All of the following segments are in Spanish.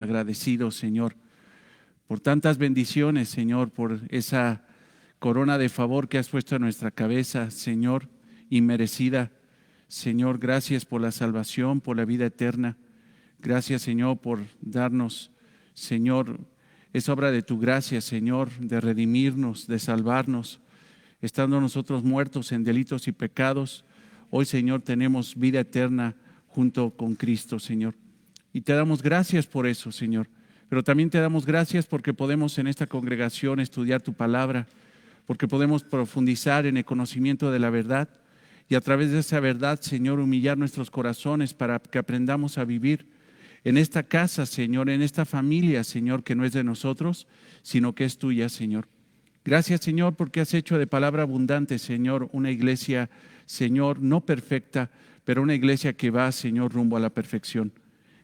Agradecido, Señor, por tantas bendiciones, Señor, por esa corona de favor que has puesto en nuestra cabeza, Señor, inmerecida. Señor, gracias por la salvación, por la vida eterna. Gracias, Señor, por darnos, Señor, es obra de tu gracia, Señor, de redimirnos, de salvarnos. Estando nosotros muertos en delitos y pecados, hoy, Señor, tenemos vida eterna junto con Cristo, Señor. Y te damos gracias por eso, Señor. Pero también te damos gracias porque podemos en esta congregación estudiar tu palabra, porque podemos profundizar en el conocimiento de la verdad y a través de esa verdad, Señor, humillar nuestros corazones para que aprendamos a vivir en esta casa, Señor, en esta familia, Señor, que no es de nosotros, sino que es tuya, Señor. Gracias, Señor, porque has hecho de palabra abundante, Señor, una iglesia, Señor, no perfecta, pero una iglesia que va, Señor, rumbo a la perfección.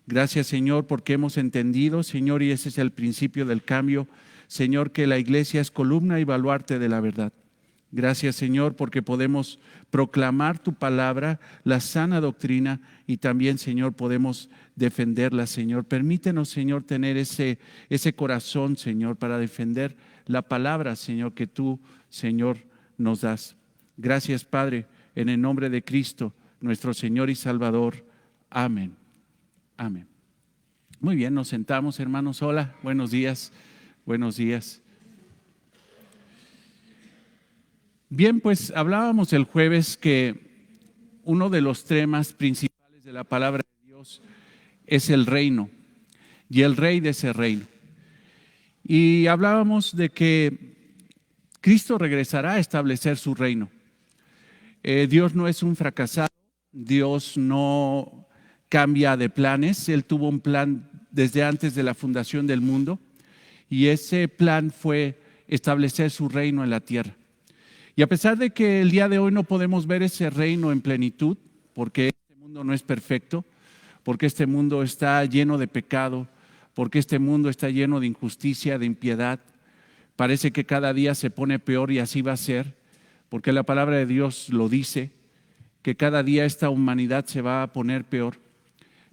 Gracias, Señor, porque hemos entendido, Señor, y ese es el principio del cambio, Señor, que la iglesia es columna y baluarte de la verdad. Gracias, Señor, porque podemos proclamar tu palabra, la sana doctrina, y también, Señor, podemos defenderla, Señor. Permítenos, Señor, tener ese corazón, Señor, para defender la palabra, Señor, que tú, Señor, nos das. Gracias, Padre, en el nombre de Cristo, nuestro Señor y Salvador. Amén. Amén. Muy bien, nos sentamos, hermanos. Hola, buenos días. Buenos días. Bien, pues hablábamos el jueves que uno de los temas principales de la palabra de Dios es el reino y el rey de ese reino. Y hablábamos de que Cristo regresará a establecer su reino. Dios no es un fracasado, Dios no cambia de planes. Él tuvo un plan desde antes de la fundación del mundo y ese plan fue establecer su reino en la tierra. Y a pesar de que el día de hoy no podemos ver ese reino en plenitud, porque este mundo no es perfecto, porque este mundo está lleno de pecado, porque este mundo está lleno de injusticia, de impiedad, parece que cada día se pone peor y así va a ser, porque la palabra de Dios lo dice, que cada día esta humanidad se va a poner peor.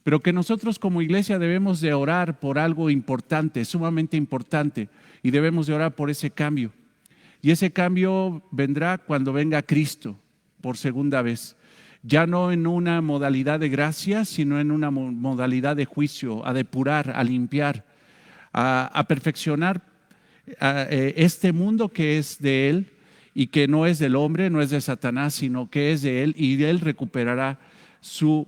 Pero que nosotros como iglesia debemos de orar por algo importante, sumamente importante, y debemos de orar por ese cambio. Y ese cambio vendrá cuando venga Cristo por segunda vez. Ya no en una modalidad de gracia, sino en una modalidad de juicio, a depurar, a limpiar, a perfeccionar este mundo que es de Él y que no es del hombre, no es de Satanás, sino que es de Él, y Él recuperará su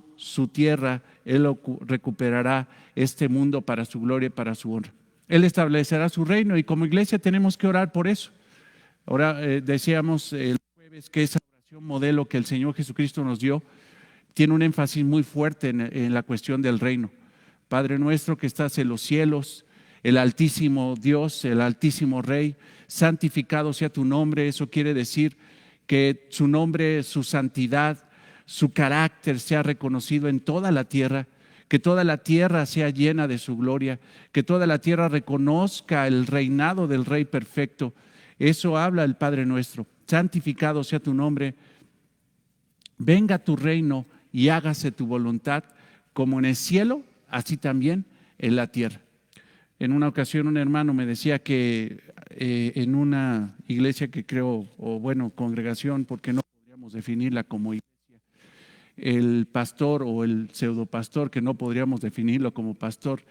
tierra, Él recuperará este mundo para su gloria y para su honra. Él establecerá su reino y como iglesia tenemos que orar por eso. Ahora decíamos el jueves que esa oración modelo que el Señor Jesucristo nos dio tiene un énfasis muy fuerte en la cuestión del reino. Padre nuestro que estás en los cielos, el altísimo Dios, el altísimo Rey, santificado sea tu nombre. Eso quiere decir que su nombre, su santidad, su carácter sea reconocido en toda la tierra, que toda la tierra sea llena de su gloria, que toda la tierra reconozca el reinado del Rey perfecto. Eso habla el Padre nuestro. Santificado sea tu nombre, venga tu reino y hágase tu voluntad, como en el cielo, así también en la tierra. En una ocasión un hermano me decía que en una iglesia que creo, o bueno, congregación, porque no podríamos definirla como iglesia, el pastor o el pseudopastor, que no podríamos definirlo como pastor,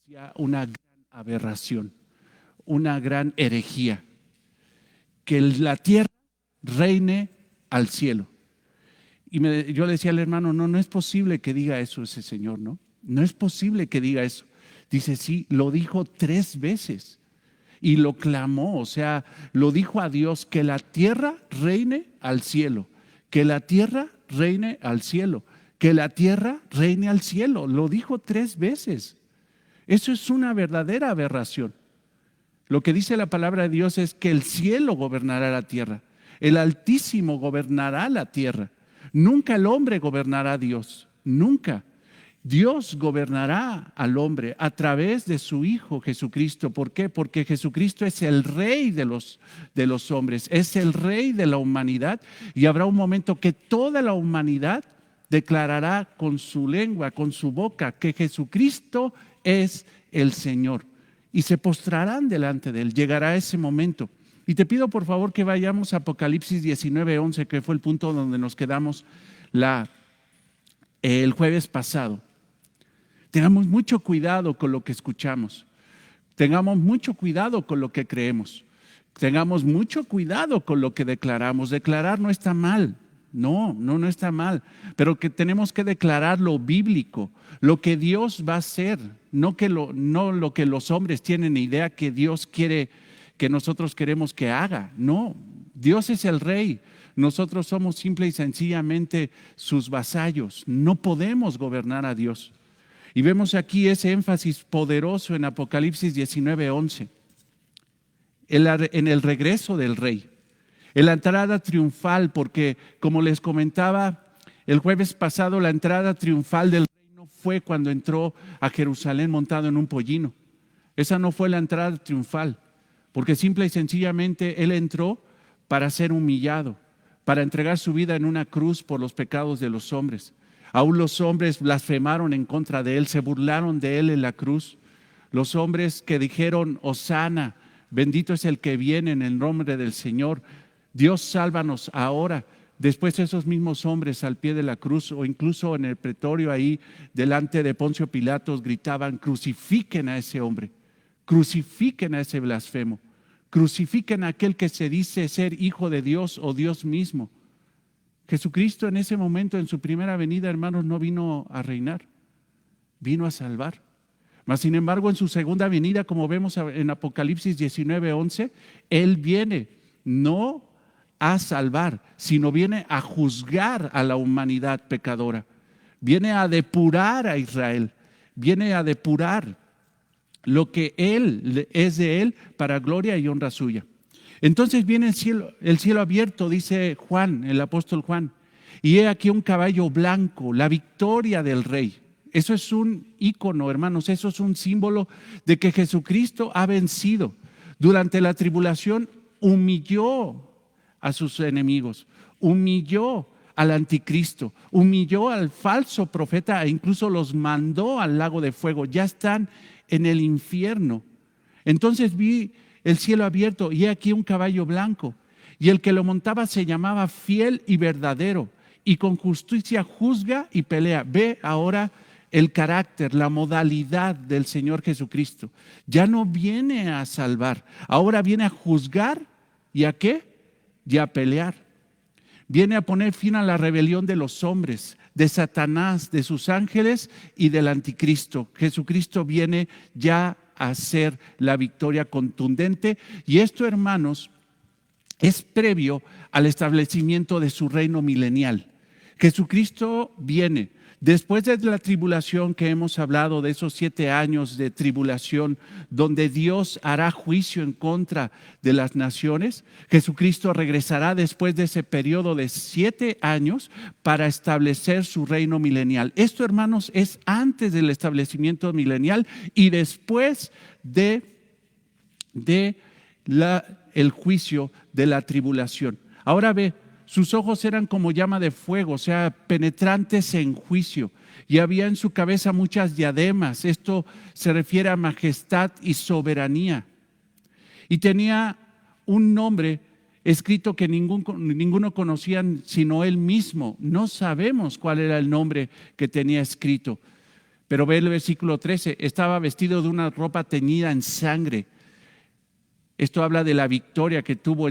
decía una gran aberración, una gran herejía. Que la tierra reine al cielo. Y yo le decía al hermano, no es posible que diga eso ese señor, ¿no? No es posible que diga eso. Dice, sí, lo dijo 3 veces y lo clamó, o sea, lo dijo a Dios, que la tierra reine al cielo, que la tierra reine al cielo, que la tierra reine al cielo. Lo dijo 3 veces. Eso es una verdadera aberración. Lo que dice la palabra de Dios es que el cielo gobernará la tierra, el Altísimo gobernará la tierra. Nunca el hombre gobernará a Dios, nunca. Dios gobernará al hombre a través de su Hijo Jesucristo. ¿Por qué? Porque Jesucristo es el Rey de los hombres, es el Rey de la humanidad, y habrá un momento que toda la humanidad declarará con su lengua, con su boca, que Jesucristo es el Señor. Y se postrarán delante de Él. Llegará ese momento. Y te pido por favor que vayamos a Apocalipsis 19:11, que fue el punto donde nos quedamos el jueves pasado. Tengamos mucho cuidado con lo que escuchamos. Tengamos mucho cuidado con lo que creemos. Tengamos mucho cuidado con lo que declaramos. Declarar no está mal. No está mal. Pero que tenemos que declarar lo bíblico, lo que Dios va a hacer, no lo que los hombres tienen idea que Dios quiere, que nosotros queremos que haga. No, Dios es el Rey. Nosotros somos simple y sencillamente sus vasallos. No podemos gobernar a Dios. Y vemos aquí ese énfasis poderoso en Apocalipsis 19:11. En el regreso del Rey, en la entrada triunfal, porque como les comentaba el jueves pasado, la entrada triunfal del Rey no fue cuando entró a Jerusalén montado en un pollino. Esa no fue la entrada triunfal, porque simple y sencillamente Él entró para ser humillado, para entregar su vida en una cruz por los pecados de los hombres. Aún los hombres blasfemaron en contra de Él, se burlaron de Él en la cruz. Los hombres que dijeron, Hosana, bendito es el que viene en el nombre del Señor. Dios, sálvanos ahora. Después esos mismos hombres al pie de la cruz o incluso en el pretorio ahí delante de Poncio Pilatos gritaban, crucifiquen a ese hombre, crucifiquen a ese blasfemo, crucifiquen a aquel que se dice ser hijo de Dios o Dios mismo. Jesucristo en ese momento, en su primera venida, hermanos, no vino a reinar, vino a salvar. Mas sin embargo, en su segunda venida, como vemos en Apocalipsis 19:11, Él viene no a salvar, sino viene a juzgar a la humanidad pecadora. Viene a depurar a Israel, viene a depurar lo que Él es de Él para gloria y honra suya. Entonces viene el cielo abierto, dice Juan, el apóstol Juan, y he aquí un caballo blanco, la victoria del Rey. Eso es un ícono, hermanos, eso es un símbolo de que Jesucristo ha vencido. Durante la tribulación humilló a sus enemigos, humilló al anticristo, humilló al falso profeta e incluso los mandó al lago de fuego. Ya están en el infierno. Entonces vi el cielo abierto y he aquí un caballo blanco, y el que lo montaba se llamaba Fiel y Verdadero, y con justicia juzga y pelea. Ve ahora el carácter, la modalidad del Señor Jesucristo. Ya no viene a salvar, ahora viene a juzgar. ¿Y a qué? Y a pelear. Viene a poner fin a la rebelión de los hombres, de Satanás, de sus ángeles y del anticristo. Jesucristo viene ya a hacer la victoria contundente, y esto, hermanos, es previo al establecimiento de su reino milenial. Jesucristo viene después de la tribulación que hemos hablado, de esos 7 años de tribulación donde Dios hará juicio en contra de las naciones. Jesucristo regresará después de ese periodo de 7 años para establecer su reino milenial. Esto, hermanos, es antes del establecimiento milenial y después de el juicio de la tribulación. Ahora ve, sus ojos eran como llama de fuego, o sea, penetrantes en juicio, y había en su cabeza muchas diademas. Esto se refiere a majestad y soberanía. Y tenía un nombre escrito que ninguno conocía sino él mismo. No sabemos cuál era el nombre que tenía escrito. Pero ve el versículo 13, estaba vestido de una ropa teñida en sangre. Esto habla de la victoria que tuvo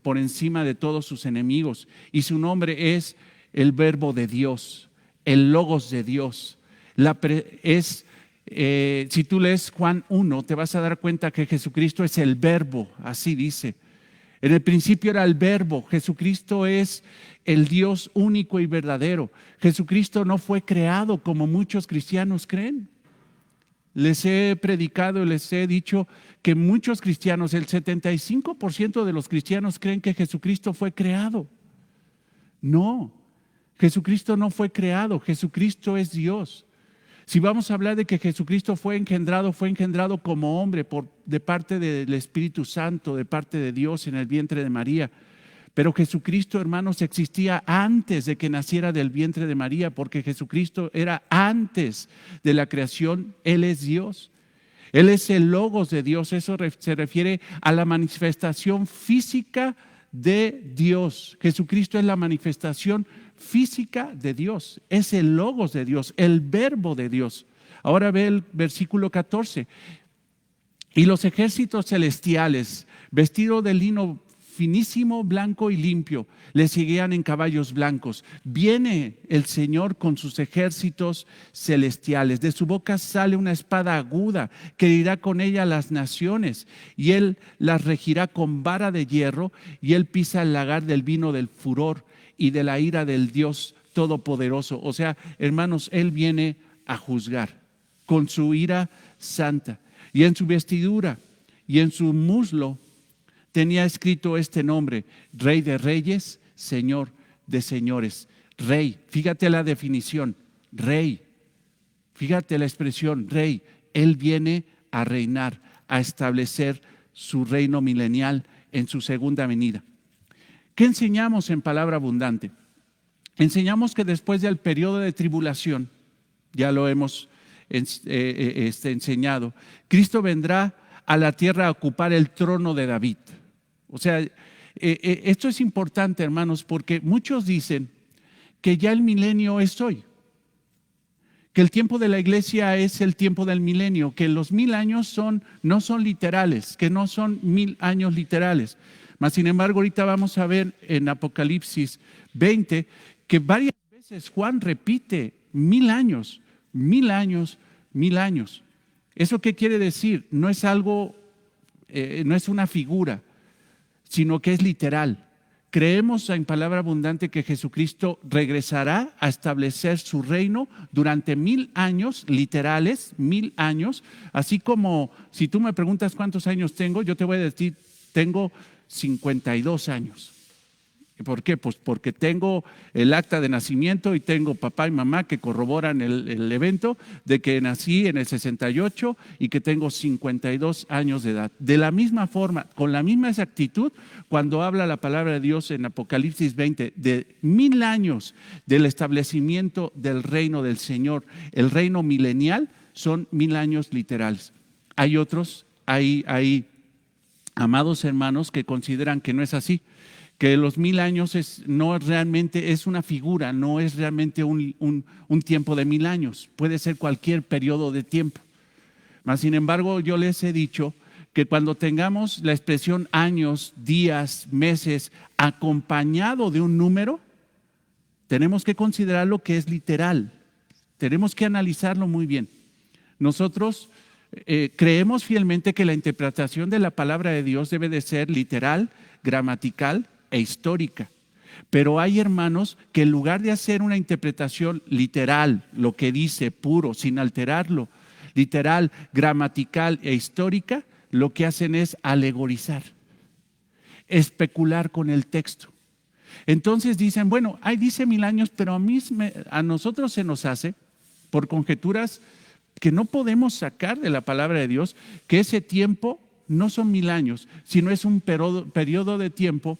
por encima de todos sus enemigos. Y su nombre es el Verbo de Dios, el Logos de Dios. Si tú lees Juan 1, te vas a dar cuenta que Jesucristo es el Verbo, así dice. En el principio era el Verbo. Jesucristo es el Dios único y verdadero. Jesucristo no fue creado como muchos cristianos creen. Les he predicado y les he dicho que muchos cristianos, el 75% de los cristianos creen que Jesucristo fue creado. No, Jesucristo no fue creado, Jesucristo es Dios. Si vamos a hablar de que Jesucristo fue engendrado como hombre de parte del Espíritu Santo, de parte de Dios en el vientre de María. Pero Jesucristo, hermanos, existía antes de que naciera del vientre de María, porque Jesucristo era antes de la creación. Él es Dios. Él es el Logos de Dios. Eso se refiere a la manifestación física de Dios. Jesucristo es la manifestación física de Dios. Es el Logos de Dios, el Verbo de Dios. Ahora ve el versículo 14. Y los ejércitos celestiales, vestidos de lino finísimo, blanco y limpio, le seguían en caballos blancos. Viene el Señor con sus ejércitos celestiales. De su boca sale una espada aguda que irá con ella a las naciones, y Él las regirá con vara de hierro, y Él pisa el lagar del vino del furor y de la ira del Dios Todopoderoso. O sea, hermanos, Él viene a juzgar con su ira santa. Y en su vestidura y en su muslo tenía escrito este nombre: Rey de Reyes, Señor de Señores. Rey, fíjate la definición, Rey, fíjate la expresión, Rey. Él viene a reinar, a establecer su reino milenial en su segunda venida. ¿Qué enseñamos en Palabra Abundante? Enseñamos que después del periodo de tribulación, ya lo hemos enseñado, Cristo vendrá a la tierra a ocupar el trono de David. O sea, esto es importante, hermanos, porque muchos dicen que ya el milenio es hoy, que el tiempo de la iglesia es el tiempo del milenio, que los 1000 años no son literales, que no son 1000 años literales. Mas, sin embargo, ahorita vamos a ver en Apocalipsis 20 que varias veces Juan repite 1000 años, 1000 años, 1000 años. ¿Eso qué quiere decir? No es algo, no es una figura, sino que es literal. Creemos en Palabra Abundante que Jesucristo regresará a establecer su reino durante 1000 años, literales, 1000 años. Así como si tú me preguntas cuántos años tengo, yo te voy a decir, tengo 52 años. ¿Por qué? Pues porque tengo el acta de nacimiento y tengo papá y mamá que corroboran el evento de que nací en el 68 y que tengo 52 años de edad. De la misma forma, con la misma exactitud, cuando habla la palabra de Dios en Apocalipsis 20 de 1000 años del establecimiento del reino del Señor, el reino milenial, son 1000 años literales. Hay otros, hay amados hermanos que consideran que no es así, que los 1000 años no realmente es una figura, no es realmente un tiempo de 1000 años, puede ser cualquier periodo de tiempo. Mas, sin embargo, yo les he dicho que cuando tengamos la expresión años, días, meses, acompañado de un número, tenemos que considerar lo que es literal, tenemos que analizarlo muy bien. Nosotros creemos fielmente que la interpretación de la palabra de Dios debe de ser literal, gramatical e histórica. Pero hay hermanos que en lugar de hacer una interpretación literal, lo que dice puro, sin alterarlo, literal, gramatical e histórica, lo que hacen es alegorizar, especular con el texto. Entonces dicen, bueno, ahí dice 1000 años, pero a nosotros se nos hace, por conjeturas que no podemos sacar de la palabra de Dios, que ese tiempo no son 1000 años, sino es un periodo de tiempo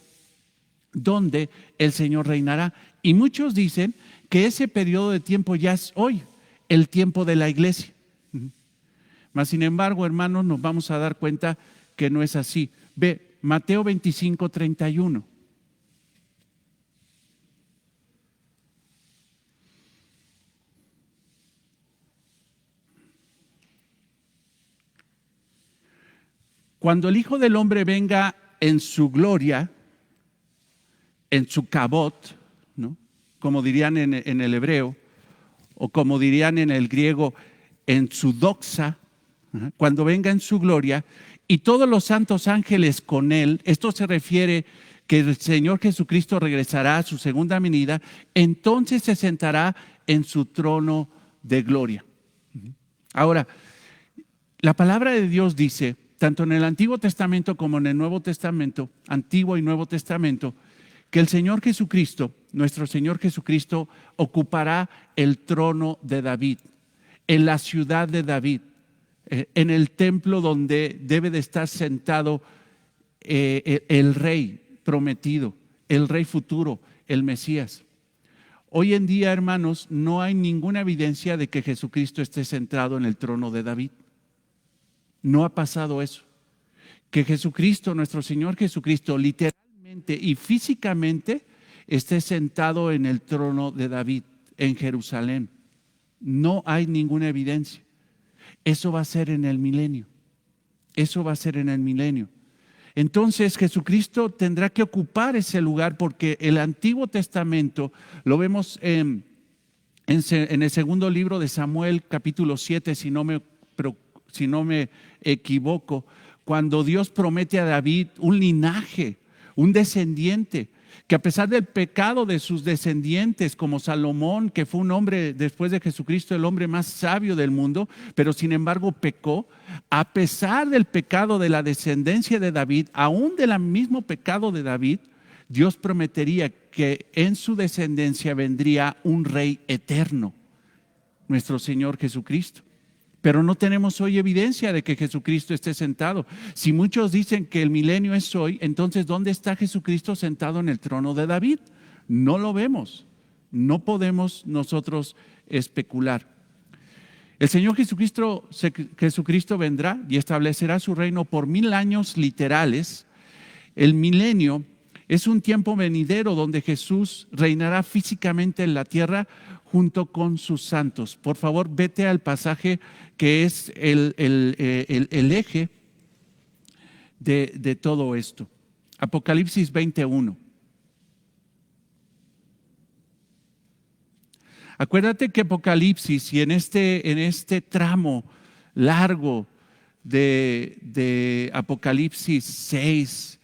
donde el Señor reinará. Y muchos dicen que ese periodo de tiempo ya es hoy, el tiempo de la iglesia. Mas, sin embargo, hermanos, nos vamos a dar cuenta que no es así. Ve, Mateo 25, 31. Cuando el Hijo del Hombre venga en su gloria, en su cabot, ¿no? Como dirían en el hebreo, o como dirían en el griego, en su doxa, cuando venga en su gloria, y todos los santos ángeles con él, esto se refiere que el Señor Jesucristo regresará a su segunda venida, entonces se sentará en su trono de gloria. Ahora, la palabra de Dios dice, tanto en el Antiguo Testamento como en el Nuevo Testamento, Antiguo y Nuevo Testamento, que el Señor Jesucristo, nuestro Señor Jesucristo, ocupará el trono de David, en la ciudad de David, en el templo donde debe de estar sentado el rey prometido, el Rey futuro, el Mesías. Hoy en día, hermanos, no hay ninguna evidencia de que Jesucristo esté sentado en el trono de David. No ha pasado eso. Que Jesucristo, nuestro Señor Jesucristo, literalmente y físicamente esté sentado en el trono de David en Jerusalén. No hay ninguna evidencia. Eso va a ser en el milenio. Eso va a ser en el milenio. Entonces Jesucristo tendrá que ocupar ese lugar porque el Antiguo Testamento lo vemos en el segundo libro de Samuel, capítulo 7, si no me equivoco, cuando Dios promete a David un linaje, un descendiente, que a pesar del pecado de sus descendientes, como Salomón, que fue un hombre después de Jesucristo, el hombre más sabio del mundo, pero sin embargo pecó, a pesar del pecado de la descendencia de David, aún del mismo pecado de David, Dios prometería que en su descendencia vendría un rey eterno, nuestro Señor Jesucristo. Pero no tenemos hoy evidencia de que Jesucristo esté sentado. Si muchos dicen que el milenio es hoy, entonces ¿dónde está Jesucristo sentado en el trono de David? No lo vemos. No podemos nosotros especular. El Señor Jesucristo vendrá y establecerá su reino por 1000 años literales. El milenio es un tiempo venidero donde Jesús reinará físicamente en la tierra junto con sus santos. Por favor, vete al pasaje que es el eje de todo esto. Apocalipsis 21. Acuérdate que Apocalipsis y en este tramo largo de Apocalipsis 6,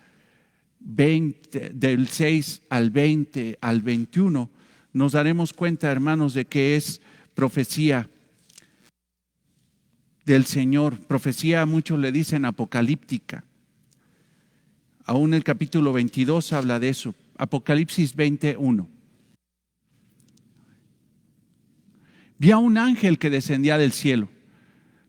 20, del 6 al 20 al 21, nos daremos cuenta, hermanos, de que es profecía del Señor. Profecía a muchos le dicen apocalíptica. Aún el capítulo 22 habla de eso. Apocalipsis 21. Vi a un ángel que descendía del cielo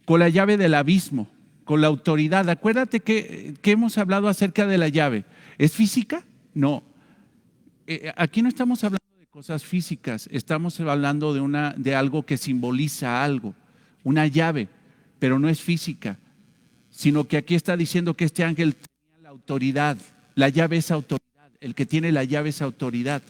con la llave del abismo, con la autoridad. Acuérdate que hemos hablado acerca de la llave. ¿Es física? No. Aquí no estamos hablando de cosas físicas, estamos hablando de algo que simboliza algo, una llave, pero no es física, sino que aquí está diciendo que este ángel tenía la autoridad. La llave es autoridad, el que tiene la llave es autoridad.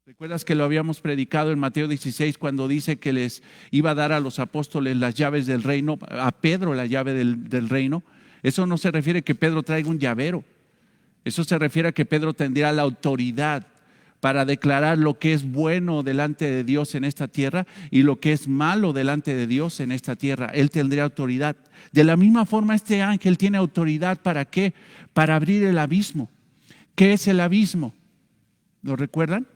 ¿Recuerdas que lo habíamos predicado en Mateo 16 cuando dice que les iba a dar a los apóstoles las llaves del reino, a Pedro la llave del reino? Eso no se refiere a que Pedro traiga un llavero, eso se refiere a que Pedro tendría la autoridad para declarar lo que es bueno delante de Dios en esta tierra y lo que es malo delante de Dios en esta tierra. Él tendría autoridad. De la misma forma, este ángel tiene autoridad. ¿Para qué? Para abrir el abismo. ¿Qué es el abismo? ¿Lo recuerdan?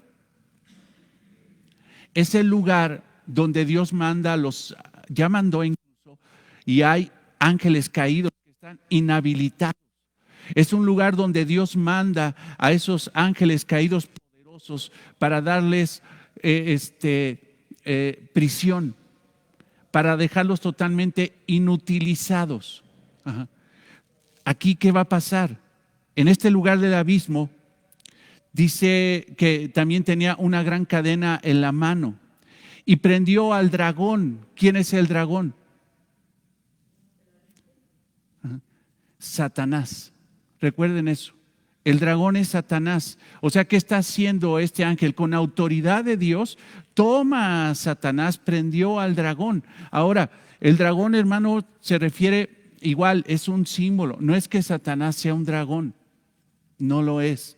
Es el lugar donde Dios manda ya mandó incluso, y hay ángeles caídos que están inhabilitados. Es un lugar donde Dios manda a esos ángeles caídos poderosos para darles prisión, para dejarlos totalmente inutilizados. Ajá. Aquí, ¿qué va a pasar? En este lugar del abismo, dice que también tenía una gran cadena en la mano y prendió al dragón. ¿Quién es el dragón? Ajá. Satanás. Recuerden eso. El dragón es Satanás. O sea, ¿qué está haciendo este ángel? Con autoridad de Dios, toma a Satanás, prendió al dragón. Ahora, el dragón, hermano, se refiere igual, es un símbolo. No es que Satanás sea un dragón, no lo es.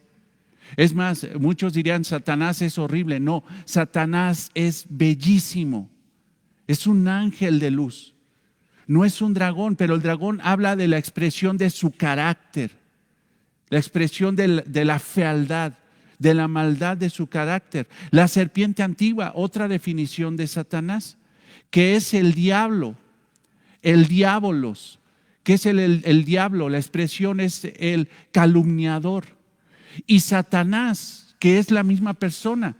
Es más, muchos dirían Satanás es horrible. No, Satanás es bellísimo. Es un ángel de luz. No es un dragón, pero el dragón habla de la expresión de su carácter, la expresión de la fealdad, de la maldad de su carácter. La serpiente antigua, otra definición de Satanás, que es el diablo, el diabolos. ¿Qué es el diablo? La expresión es el calumniador. Y Satanás, que es la misma persona,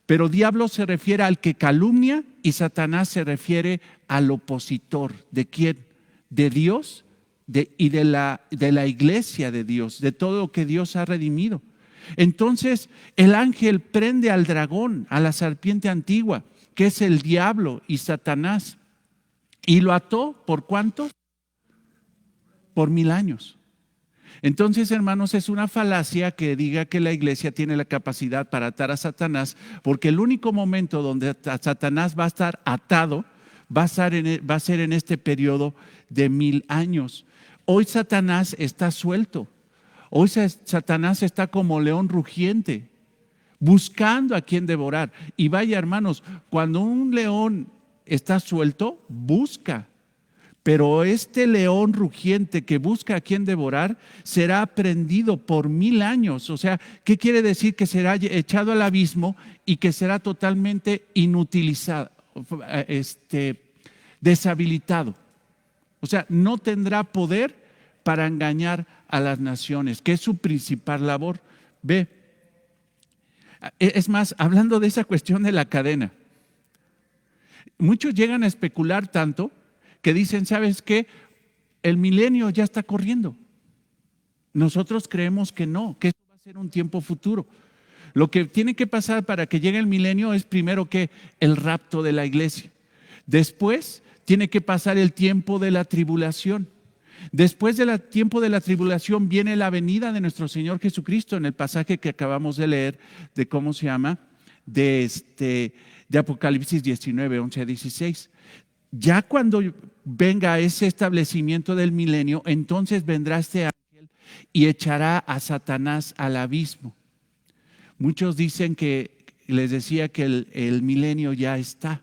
pero diablo se refiere al que calumnia y Satanás se refiere al opositor. ¿De quién? De Dios y de la iglesia de Dios, de todo lo que Dios ha redimido. Entonces el ángel prende al dragón, a la serpiente antigua, que es el diablo y Satanás, y lo ató, ¿por cuánto? Por 1000 años. Entonces, hermanos, es una falacia que diga que la iglesia tiene la capacidad para atar a Satanás, porque el único momento donde Satanás va a estar atado va a ser en este periodo de 1000 años. Hoy Satanás está suelto. Hoy Satanás está como león rugiente, buscando a quien devorar. Y vaya, hermanos, cuando un león está suelto, busca. Pero este león rugiente que busca a quien devorar será prendido por 1000 años. O sea, ¿qué quiere decir? Que será echado al abismo y que será totalmente inutilizado, deshabilitado. O sea, no tendrá poder para engañar a las naciones, que es su principal labor. Ve, es más, hablando de esa cuestión de la cadena, muchos llegan a especular tanto que dicen, ¿sabes qué? El milenio ya está corriendo. Nosotros creemos que no, que eso va a ser un tiempo futuro. Lo que tiene que pasar para que llegue el milenio es primero que el rapto de la iglesia. Después tiene que pasar el tiempo de la tribulación. Después del tiempo de la tribulación viene la venida de nuestro Señor Jesucristo, en el pasaje que acabamos de leer de ¿cómo se llama? De Apocalipsis 19, 11 a 16. Ya cuando venga ese establecimiento del milenio, entonces vendrá este ángel y echará a Satanás al abismo. Muchos dicen que, les decía que el milenio ya está.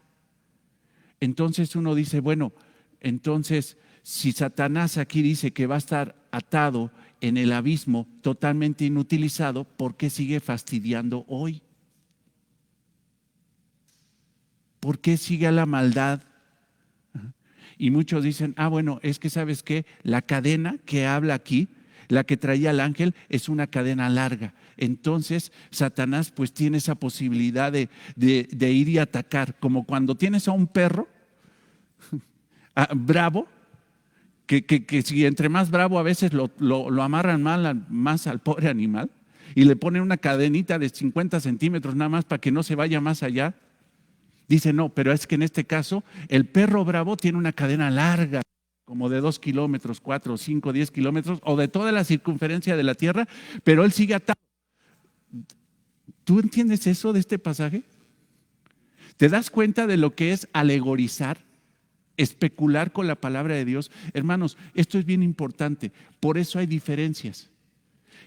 Entonces uno dice, bueno, entonces si Satanás aquí dice que va a estar atado en el abismo, totalmente inutilizado, ¿por qué sigue fastidiando hoy? ¿Por qué sigue a la maldad? Y muchos dicen, bueno, es que ¿sabes qué? La cadena que habla aquí, la que traía el ángel, es una cadena larga. Entonces Satanás pues tiene esa posibilidad de ir y atacar, como cuando tienes a un perro bravo, que si entre más bravo a veces lo amarran más al pobre animal y le ponen una cadenita de 50 centímetros nada más para que no se vaya más allá. Dice, no, pero es que en este caso el perro bravo tiene una cadena larga, como de 2 kilómetros, 4, 5, 10 kilómetros, o de toda la circunferencia de la tierra, pero él sigue atado. ¿Tú entiendes eso de este pasaje? ¿Te das cuenta de lo que es alegorizar, especular con la palabra de Dios? Hermanos, esto es bien importante, por eso hay diferencias.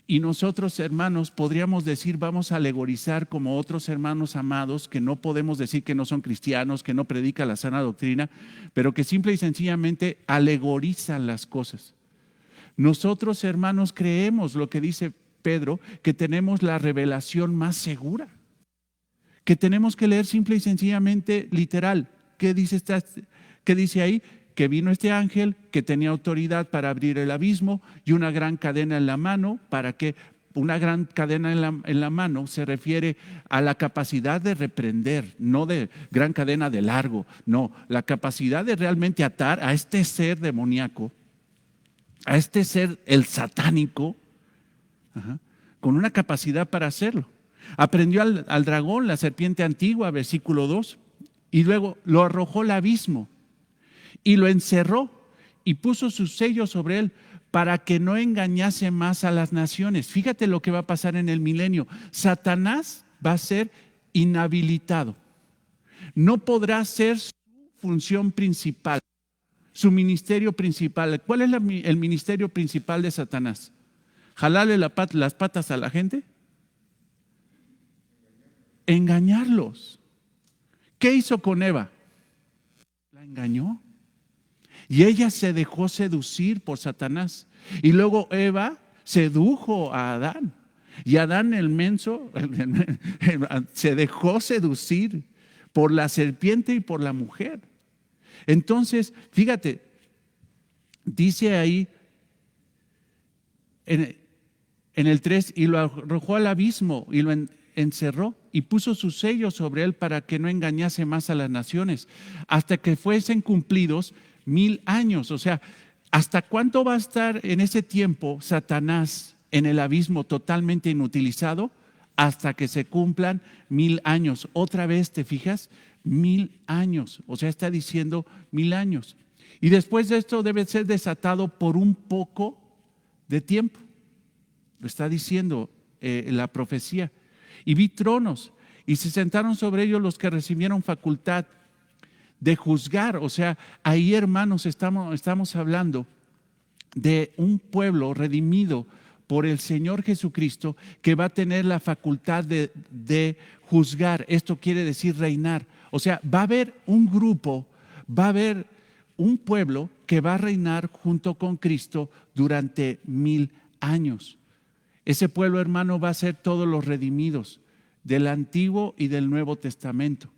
Y nosotros, hermanos, podríamos decir, vamos a alegorizar como otros hermanos amados, que no podemos decir que no son cristianos, que no predican la sana doctrina, pero que simple y sencillamente alegorizan las cosas. Nosotros, hermanos, creemos lo que dice Pedro, que tenemos la revelación más segura, que tenemos que leer simple y sencillamente literal. ¿Qué dice ahí? Que vino este ángel que tenía autoridad para abrir el abismo y una gran cadena en la mano. ¿Para qué? Una gran cadena en la mano se refiere a la capacidad de reprender, no de gran cadena de largo, no, la capacidad de realmente atar a este ser demoníaco, a este ser el satánico, con una capacidad para hacerlo. Aprendió al dragón, la serpiente antigua, versículo 2, y luego lo arrojó al abismo. Y lo encerró y puso su sello sobre él para que no engañase más a las naciones. Fíjate lo que va a pasar en el milenio. Satanás va a ser inhabilitado. No podrá ser su función principal, su ministerio principal. ¿Cuál es el ministerio principal de Satanás? ¿Jalarle las patas a la gente? Engañarlos. ¿Qué hizo con Eva? La engañó. Y ella se dejó seducir por Satanás. Y luego Eva sedujo a Adán. Y Adán el menso se dejó seducir por la serpiente y por la mujer. Entonces, fíjate, dice ahí en el 3, y lo arrojó al abismo y lo encerró y puso su sello sobre él para que no engañase más a las naciones, hasta que fuesen cumplidos 1000 años. O sea, ¿hasta cuánto va a estar en ese tiempo Satanás en el abismo totalmente inutilizado hasta que se cumplan 1000 años. Otra vez, ¿te fijas? 1000 años. O sea, está diciendo 1000 años. Y después de esto debe ser desatado por un poco de tiempo. Lo está diciendo la profecía. Y vi tronos y se sentaron sobre ellos los que recibieron facultad de juzgar. O sea, ahí, hermanos, estamos hablando de un pueblo redimido por el Señor Jesucristo que va a tener la facultad de juzgar. Esto quiere decir reinar. O sea, va a haber un grupo, va a haber un pueblo que va a reinar junto con Cristo durante 1000 años. Ese pueblo, hermano, va a ser todos los redimidos del Antiguo y del Nuevo Testamento.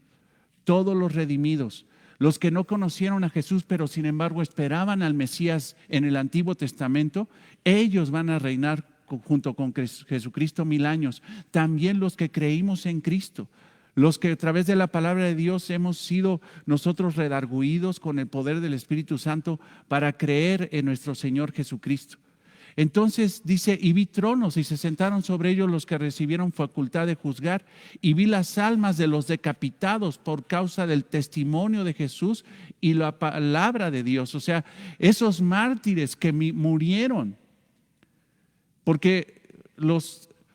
Todos los redimidos. Los que no conocieron a Jesús, pero sin embargo esperaban al Mesías en el Antiguo Testamento, ellos van a reinar junto con Jesucristo 1000 años. También los que creímos en Cristo, los que a través de la palabra de Dios hemos sido nosotros redarguidos con el poder del Espíritu Santo para creer en nuestro Señor Jesucristo. Entonces dice, y vi tronos y se sentaron sobre ellos los que recibieron facultad de juzgar, y vi las almas de los decapitados por causa del testimonio de Jesús y la palabra de Dios. O sea, esos mártires que murieron, porque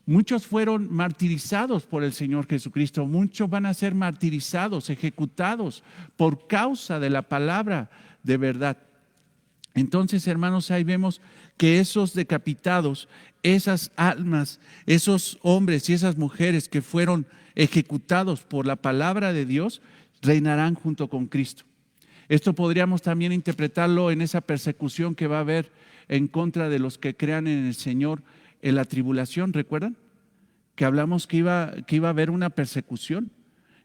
muchos fueron martirizados por el Señor Jesucristo, muchos van a ser martirizados, ejecutados por causa de la palabra de verdad. Entonces, hermanos, ahí vemos que esos decapitados, esas almas, esos hombres y esas mujeres que fueron ejecutados por la palabra de Dios, reinarán junto con Cristo. Esto podríamos también interpretarlo en esa persecución que va a haber en contra de los que crean en el Señor en la tribulación. ¿Recuerdan? Que hablamos que iba a haber una persecución,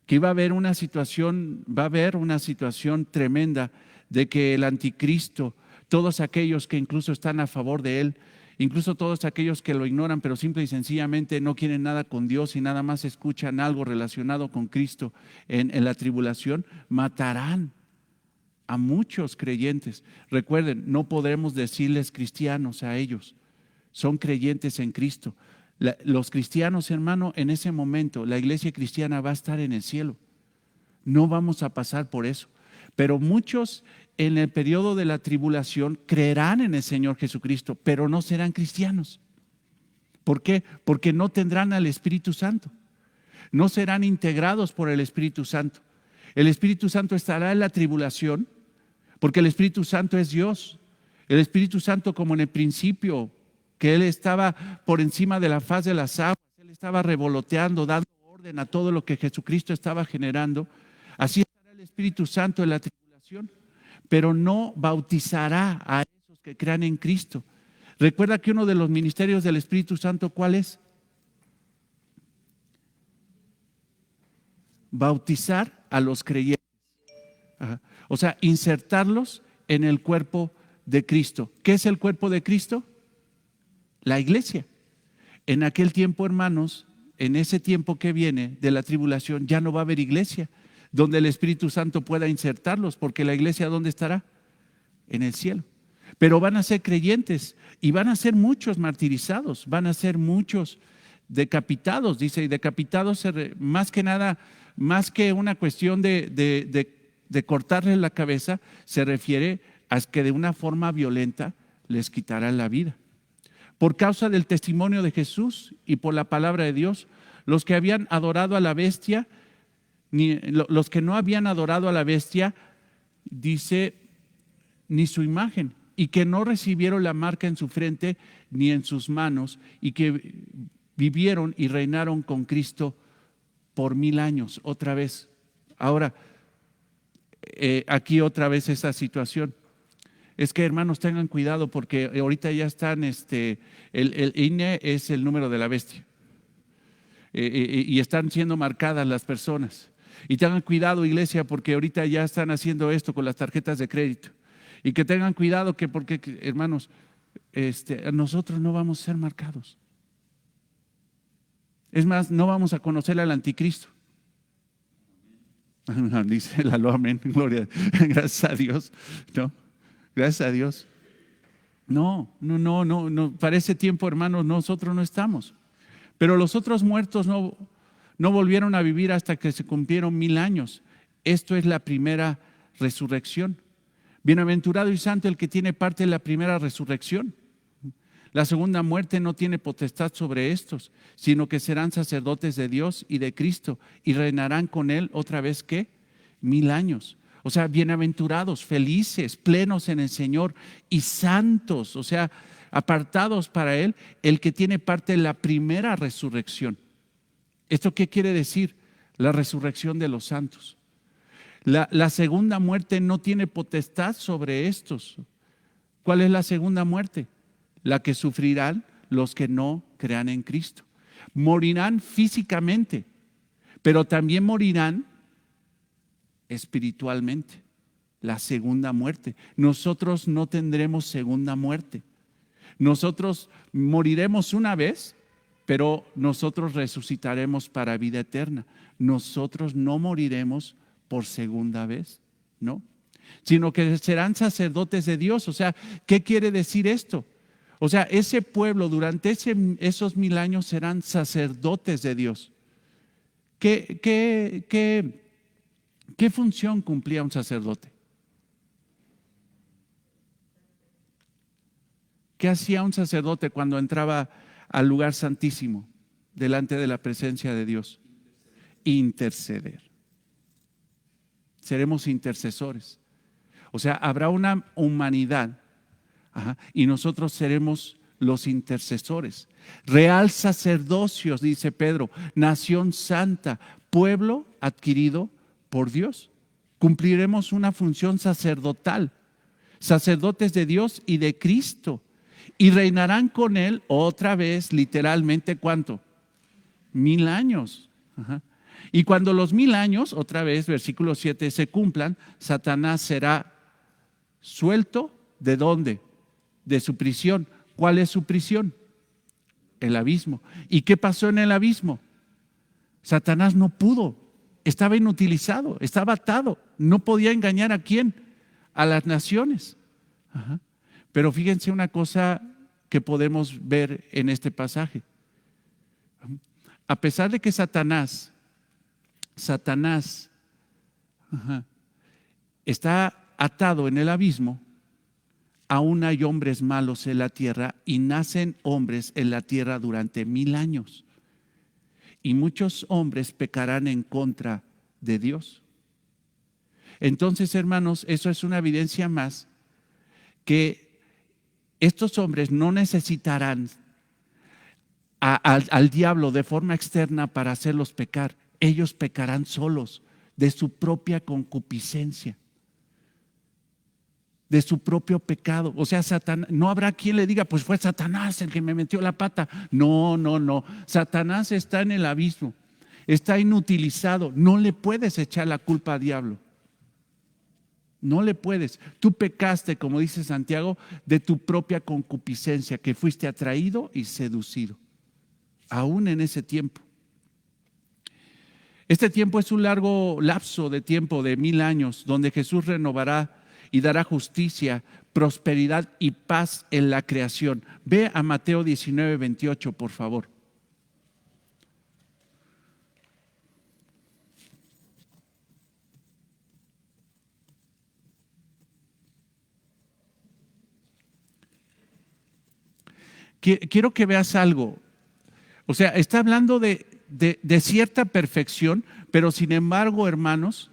que iba a haber una situación, va a haber una situación tremenda de que el anticristo, todos aquellos que incluso están a favor de él, incluso todos aquellos que lo ignoran, pero simple y sencillamente no quieren nada con Dios y nada más escuchan algo relacionado con Cristo en la tribulación, matarán a muchos creyentes. Recuerden, no podremos decirles cristianos a ellos, son creyentes en Cristo. Los cristianos, hermano, en ese momento, la iglesia cristiana va a estar en el cielo. No vamos a pasar por eso. Pero muchos en el periodo de la tribulación creerán en el Señor Jesucristo, pero no serán cristianos. ¿Por qué? Porque no tendrán al Espíritu Santo. No serán integrados por el Espíritu Santo. El Espíritu Santo estará en la tribulación, porque el Espíritu Santo es Dios. El Espíritu Santo, como en el principio, que Él estaba por encima de la faz de las aguas, Él estaba revoloteando, dando orden a todo lo que Jesucristo estaba generando. Así estará el Espíritu Santo en la tribulación, pero no bautizará a esos que crean en Cristo. Recuerda que uno de los ministerios del Espíritu Santo, ¿cuál es? Bautizar a los creyentes. Ajá. O sea, insertarlos en el cuerpo de Cristo. ¿Qué es el cuerpo de Cristo? La iglesia. En aquel tiempo, hermanos, en ese tiempo que viene de la tribulación, ya no va a haber iglesia donde el Espíritu Santo pueda insertarlos, porque la iglesia, ¿dónde estará? En el cielo. Pero van a ser creyentes y van a ser muchos martirizados, van a ser muchos decapitados, dice, y decapitados más que nada, más que una cuestión de cortarles la cabeza, se refiere a que de una forma violenta les quitarán la vida. Por causa del testimonio de Jesús y por la palabra de Dios, los que habían adorado a la bestia, los que no habían adorado a la bestia, dice, ni su imagen, y que no recibieron la marca en su frente ni en sus manos, y que vivieron y reinaron con Cristo por 1000 años. Otra vez. Ahora, aquí otra vez esa situación. Es que, hermanos, tengan cuidado porque ahorita ya están, el INE es el número de la bestia, y están siendo marcadas las personas. Y tengan cuidado, iglesia, porque ahorita ya están haciendo esto con las tarjetas de crédito. Y que tengan cuidado porque, hermanos, nosotros no vamos a ser marcados. Es más, no vamos a conocer al anticristo. Dice el aló, amén, gloria, gracias a Dios, ¿no? Gracias a Dios. No. Para ese tiempo, hermanos, nosotros no estamos. Pero los otros muertos no volvieron a vivir hasta que se cumplieron 1000 años. Esto es la primera resurrección. Bienaventurado y santo el que tiene parte en la primera resurrección. La segunda muerte no tiene potestad sobre estos, sino que serán sacerdotes de Dios y de Cristo y reinarán con Él otra vez, ¿qué? 1000 años. O sea, bienaventurados, felices, plenos en el Señor y santos, o sea, apartados para Él, el que tiene parte en la primera resurrección. ¿Esto qué quiere decir? La resurrección de los santos. La segunda muerte no tiene potestad sobre estos. ¿Cuál es la segunda muerte? La que sufrirán los que no crean en Cristo. Morirán físicamente, pero también morirán espiritualmente. La segunda muerte. Nosotros no tendremos segunda muerte. Nosotros moriremos una vez, pero nosotros resucitaremos para vida eterna. Nosotros no moriremos por segunda vez, ¿no? Sino que serán sacerdotes de Dios. O sea, ¿qué quiere decir esto? O sea, ese pueblo durante esos 1000 años serán sacerdotes de Dios. ¿Qué función cumplía un sacerdote? ¿Qué hacía un sacerdote cuando entraba al lugar santísimo delante de la presencia de Dios? Interceder. Seremos intercesores. O sea, habrá una humanidad, y nosotros seremos los intercesores. Real sacerdocio, dice Pedro, nación santa, pueblo adquirido por Dios. Cumpliremos una función sacerdotal, sacerdotes de Dios y de Cristo, y reinarán con Él otra vez, literalmente, ¿cuánto? 1000 años. Y cuando los 1000 años, otra vez, versículo 7, se cumplan, Satanás será suelto. ¿De dónde? De su prisión. ¿Cuál es su prisión? El abismo. ¿Y qué pasó en el abismo? Satanás no pudo, estaba inutilizado, estaba atado, no podía engañar ¿a quién? A las naciones. Pero fíjense una cosa que podemos ver en este pasaje. A pesar de que Satanás está atado en el abismo, aún hay hombres malos en la tierra y nacen hombres en la tierra durante 1000 años. Y muchos hombres pecarán en contra de Dios. Entonces, hermanos, eso es una evidencia más que estos hombres no necesitarán al diablo de forma externa para hacerlos pecar. Ellos pecarán solos de su propia concupiscencia, de su propio pecado. O sea, Satanás, no habrá quien le diga, pues fue Satanás el que me metió la pata. No. Satanás está en el abismo, está inutilizado. No le puedes echar la culpa al diablo. No le puedes. Tú pecaste, como dice Santiago, de tu propia concupiscencia, que fuiste atraído y seducido, aún en ese tiempo. Este tiempo es un largo lapso de tiempo de 1000 años, donde Jesús renovará y dará justicia, prosperidad y paz en la creación. Ve a Mateo 19:28, por favor. Quiero que veas algo. O sea, está hablando de cierta perfección, pero sin embargo, hermanos,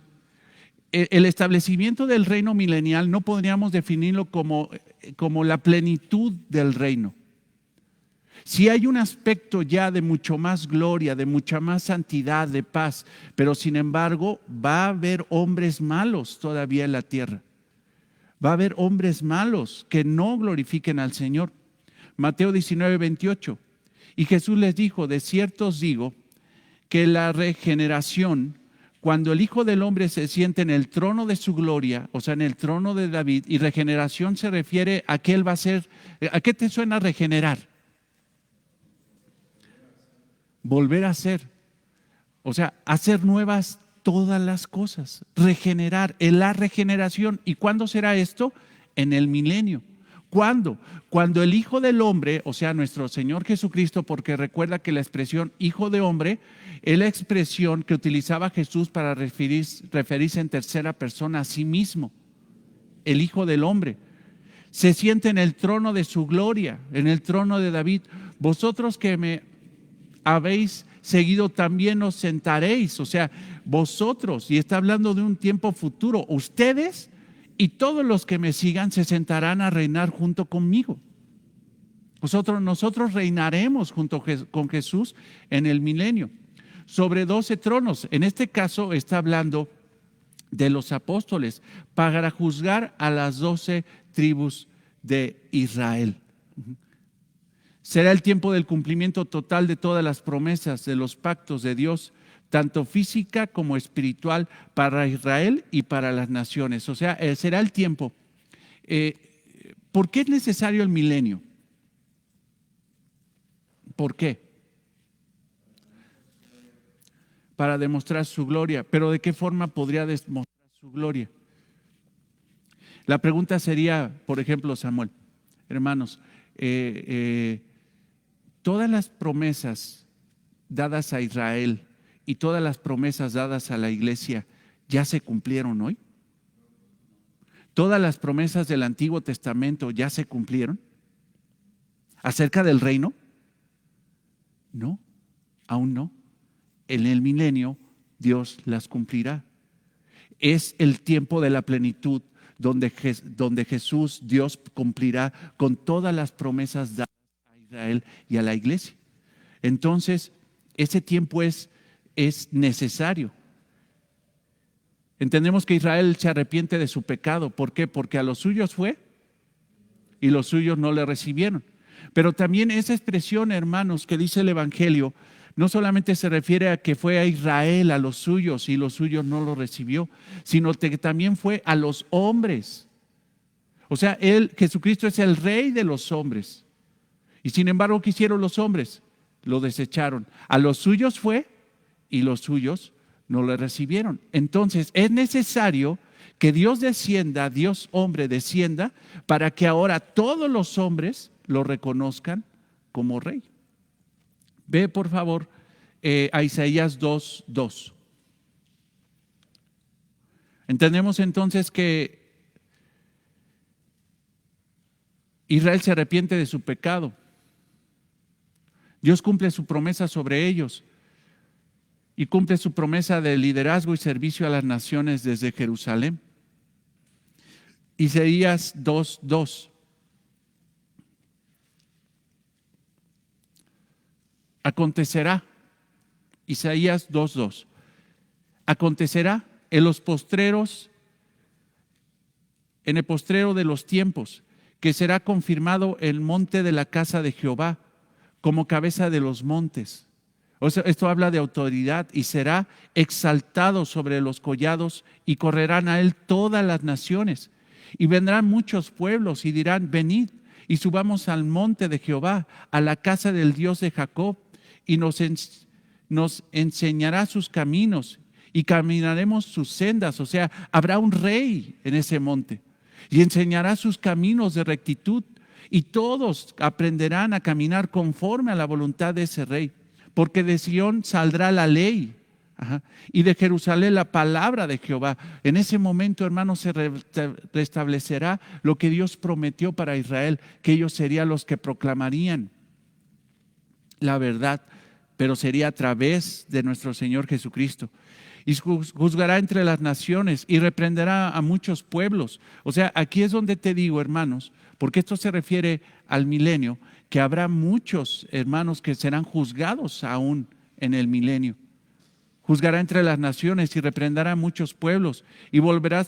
el establecimiento del reino milenial no podríamos definirlo como la plenitud del reino. Sí hay un aspecto ya de mucho más gloria, de mucha más santidad, de paz, pero sin embargo va a haber hombres malos todavía en la tierra. Va a haber hombres malos que no glorifiquen al Señor. Mateo 19:28. Y Jesús les dijo, de cierto os digo que la regeneración, cuando el Hijo del Hombre se siente en el trono de su gloria, o sea, en el trono de David, y regeneración se refiere a que Él va a ser. ¿A qué te suena regenerar? Volver a ser. O sea, hacer nuevas todas las cosas. Regenerar, en la regeneración. ¿Y cuándo será esto? En el milenio. ¿Cuándo? Cuando el Hijo del Hombre, o sea, nuestro Señor Jesucristo, porque recuerda que la expresión Hijo de Hombre es la expresión que utilizaba Jesús para referirse en tercera persona a sí mismo, el Hijo del Hombre. Se siente en el trono de su gloria, en el trono de David. Vosotros que me habéis seguido también os sentaréis, o sea, vosotros, y está hablando de un tiempo futuro, ustedes y todos los que me sigan se sentarán a reinar junto conmigo. Nosotros reinaremos junto con Jesús en el milenio, sobre 12 tronos. En este caso está hablando de los apóstoles para juzgar a las 12 tribus de Israel. Será el tiempo del cumplimiento total de todas las promesas de los pactos de Dios, tanto física como espiritual, para Israel y para las naciones. O sea, será el tiempo. ¿Por qué es necesario el milenio? ¿Por qué? Para demostrar su gloria. ¿Pero de qué forma podría demostrar su gloria? La pregunta sería, por ejemplo, Samuel, hermanos, todas las promesas dadas a Israel y todas las promesas dadas a la iglesia ya se cumplieron hoy. Todas las promesas del Antiguo Testamento ya se cumplieron. ¿Acerca del reino? No, aún no. En el milenio Dios las cumplirá. Es el tiempo de la plenitud donde Jesús, Dios, cumplirá con todas las promesas dadas a Israel y a la iglesia. Entonces, ese tiempo es necesario. Entendemos que Israel se arrepiente de su pecado. ¿Por qué? Porque a los suyos fue y los suyos no le recibieron. Pero también esa expresión, hermanos, que dice el Evangelio, no solamente se refiere a que fue a Israel, a los suyos, y los suyos no lo recibió, sino que también fue a los hombres. O sea, Jesucristo es el Rey de los hombres. Y sin embargo, ¿qué hicieron los hombres? Lo desecharon. A los suyos fue y los suyos no le recibieron. Entonces, es necesario que Dios descienda, Dios hombre descienda, para que ahora todos los hombres lo reconozcan como Rey. Ve por favor a Isaías 2:2. Entendemos entonces que Israel se arrepiente de su pecado. Dios cumple su promesa sobre ellos y cumple su promesa de liderazgo y servicio a las naciones desde Jerusalén. Isaías 2:2. Acontecerá, Isaías 2:2, acontecerá en el postrero de los tiempos, que será confirmado el monte de la casa de Jehová como cabeza de los montes. O sea, esto habla de autoridad, y será exaltado sobre los collados y correrán a él todas las naciones. Y vendrán muchos pueblos y dirán: venid y subamos al monte de Jehová, a la casa del Dios de Jacob, y nos enseñará sus caminos y caminaremos sus sendas. O sea, habrá un rey en ese monte y enseñará sus caminos de rectitud, y todos aprenderán a caminar conforme a la voluntad de ese rey, porque de Sión saldrá la ley, y de Jerusalén la palabra de Jehová. En ese momento, hermanos, se restablecerá lo que Dios prometió para Israel, que ellos serían los que proclamarían la verdad, pero sería a través de nuestro Señor Jesucristo. Y juzgará entre las naciones y reprenderá a muchos pueblos. O sea, aquí es donde te digo, hermanos, porque esto se refiere al milenio, que habrá muchos hermanos que serán juzgados aún en el milenio. Juzgará entre las naciones y reprenderá a muchos pueblos, y volverán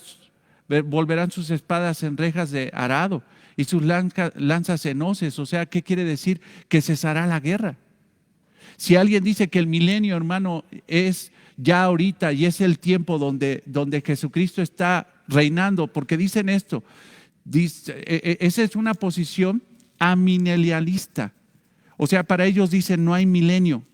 sus espadas en rejas de arado y sus lanzas en hoces. O sea, ¿qué quiere decir? Que cesará la guerra. Si alguien dice que el milenio, hermano, es ya ahorita y es el tiempo donde Jesucristo está reinando, porque dicen esto, esa es una posición amilenialista. O sea, para ellos dicen: no hay milenio.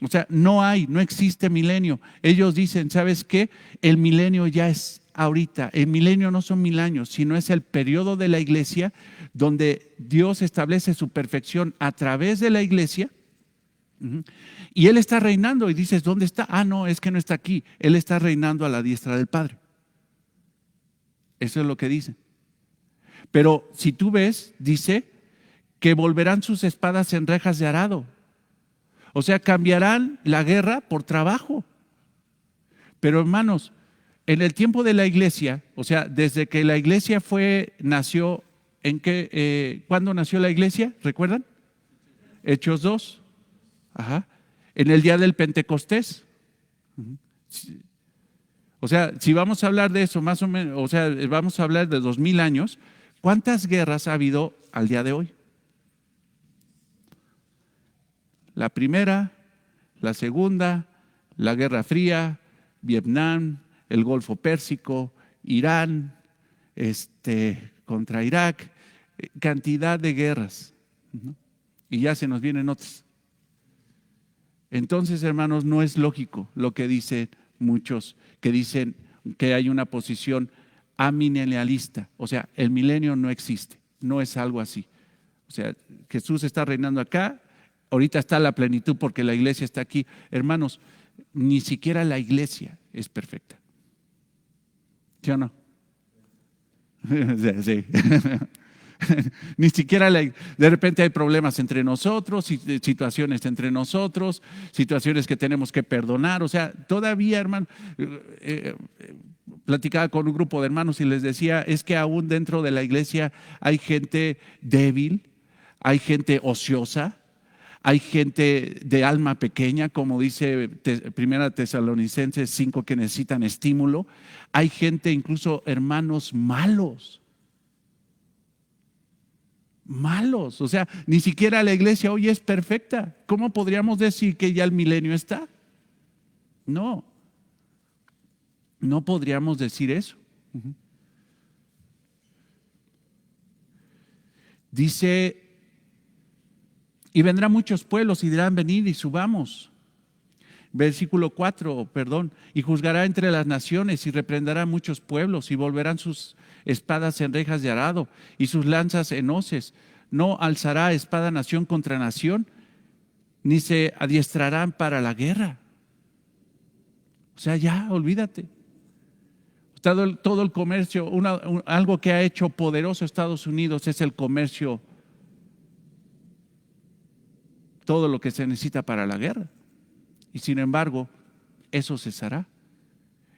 O sea, no existe milenio. Ellos dicen: ¿sabes qué? El milenio ya es ahorita. El milenio no son 1000 años, sino es el periodo de la iglesia donde Dios establece su perfección a través de la iglesia. Y Él está reinando y dices, ¿dónde está? Ah, no, es que no está aquí. Él está reinando a la diestra del Padre. Eso es lo que dice. Pero si tú ves, dice que volverán sus espadas en rejas de arado. O sea, cambiarán la guerra por trabajo. Pero hermanos, en el tiempo de la iglesia, o sea, desde que la iglesia nació, ¿cuándo nació la iglesia? ¿Recuerdan? Hechos 2. Ajá. En el día del Pentecostés. O sea, si vamos a hablar de eso, más o menos, o sea, vamos a hablar de 2000 años, ¿cuántas guerras ha habido al día de hoy? La primera, la segunda, la Guerra Fría, Vietnam, el Golfo Pérsico, Irán, contra Irak, cantidad de guerras. Y ya se nos vienen otras. Entonces, hermanos, no es lógico lo que dicen muchos, que dicen que hay una posición amilenialista. O sea, el milenio no existe, no es algo así. O sea, Jesús está reinando acá, ahorita está la plenitud porque la iglesia está aquí. Hermanos, ni siquiera la iglesia es perfecta. ¿Sí o no? Sí. Ni siquiera de repente hay problemas entre nosotros, situaciones entre nosotros, situaciones que tenemos que perdonar. O sea, todavía, hermano, platicaba con un grupo de hermanos y les decía, es que aún dentro de la iglesia hay gente débil, hay gente ociosa, hay gente de alma pequeña, como dice Primera Tesalonicenses 5, que necesitan estímulo. Hay gente, incluso hermanos malos. Malos, o sea, ni siquiera la iglesia hoy es perfecta. ¿Cómo podríamos decir que ya el milenio está? No, no podríamos decir eso. Dice, y vendrán muchos pueblos y dirán, venid y subamos. Versículo 4, perdón, y juzgará entre las naciones y reprenderá muchos pueblos y volverán sus espadas en rejas de arado y sus lanzas en hoces. No alzará espada nación contra nación, ni se adiestrarán para la guerra. O sea, ya, olvídate. Todo el comercio, algo que ha hecho poderoso Estados Unidos es el comercio, todo lo que se necesita para la guerra. Y sin embargo, eso cesará.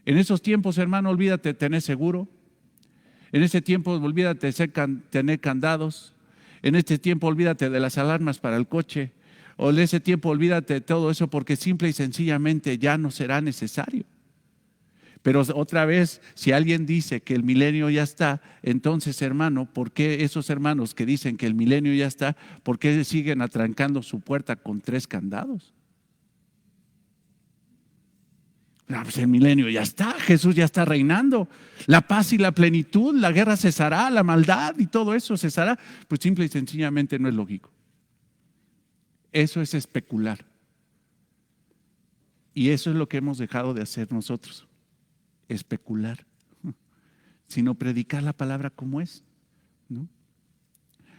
En esos tiempos, hermano, olvídate de tener seguro. En ese tiempo, olvídate de tener candados. En este tiempo, olvídate de las alarmas para el coche. O en ese tiempo, olvídate de todo eso porque simple y sencillamente ya no será necesario. Pero otra vez, si alguien dice que el milenio ya está, entonces, hermano, ¿por qué esos hermanos que dicen que el milenio ya está, por qué siguen atrancando su puerta con 3 candados? No, pues el milenio ya está, Jesús ya está reinando. La paz y la plenitud, la guerra cesará, la maldad y todo eso cesará. Pues simple y sencillamente no es lógico. Eso es especular. Y eso es lo que hemos dejado de hacer nosotros, especular, sino predicar la palabra como es, ¿no?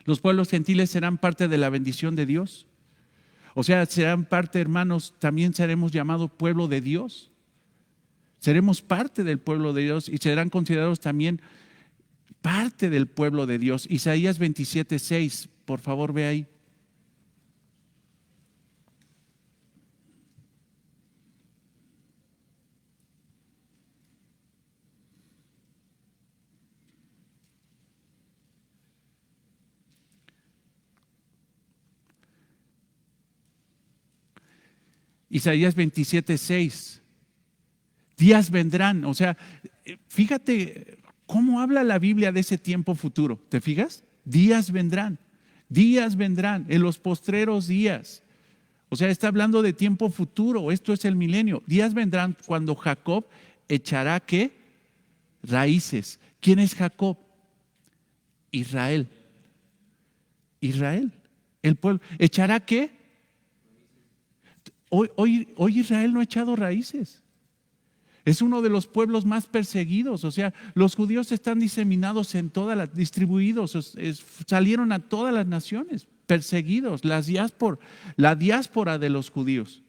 Los pueblos gentiles serán parte de la bendición de Dios. O sea, serán parte, hermanos, también seremos llamados pueblo de Dios. Seremos parte del pueblo de Dios y serán considerados también parte del pueblo de Dios. Isaías 27:6, por favor, ve ahí. Isaías 27:6. Días vendrán, o sea, fíjate cómo habla la Biblia de ese tiempo futuro. ¿Te fijas? Días vendrán en los postreros días. O sea, está hablando de tiempo futuro, esto es el milenio. Días vendrán cuando Jacob echará ¿qué? Raíces. ¿Quién es Jacob? Israel. Israel, el pueblo. ¿Echará qué? Hoy Israel no ha echado raíces. Es uno de los pueblos más perseguidos. O sea, los judíos están diseminados en todas las, distribuidos, salieron a todas las naciones, perseguidos, la diáspora de los judíos,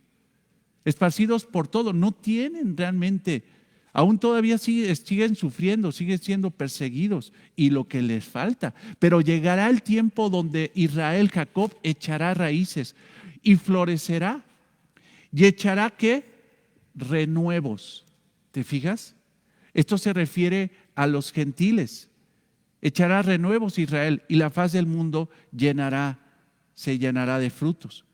esparcidos por todo. No tienen realmente, aún todavía siguen sufriendo, siguen siendo perseguidos y lo que les falta. Pero llegará el tiempo donde Israel, Jacob, echará raíces y florecerá y echará ¿qué? Renuevos. ¿Te fijas? Esto se refiere a los gentiles. Echará renuevos Israel y la faz del mundo se llenará de frutos.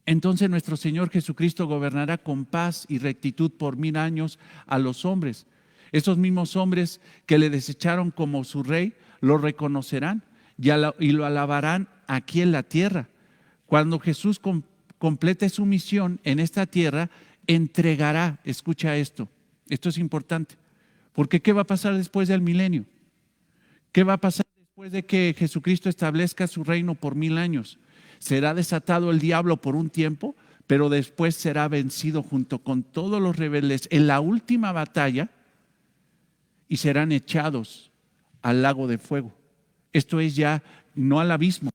Entonces nuestro Señor Jesucristo gobernará con paz y rectitud por 1000 años a los hombres. Esos mismos hombres que le desecharon como su rey, lo reconocerán y lo alabarán aquí en la tierra. Cuando Jesús complete su misión en esta tierra, entregará, escucha esto es importante, porque ¿qué va a pasar después del milenio? ¿Qué va a pasar después de que Jesucristo establezca su reino por 1000 años? Será desatado el diablo por un tiempo, pero después será vencido junto con todos los rebeldes en la última batalla y serán echados al lago de fuego. Esto es ya no al abismo,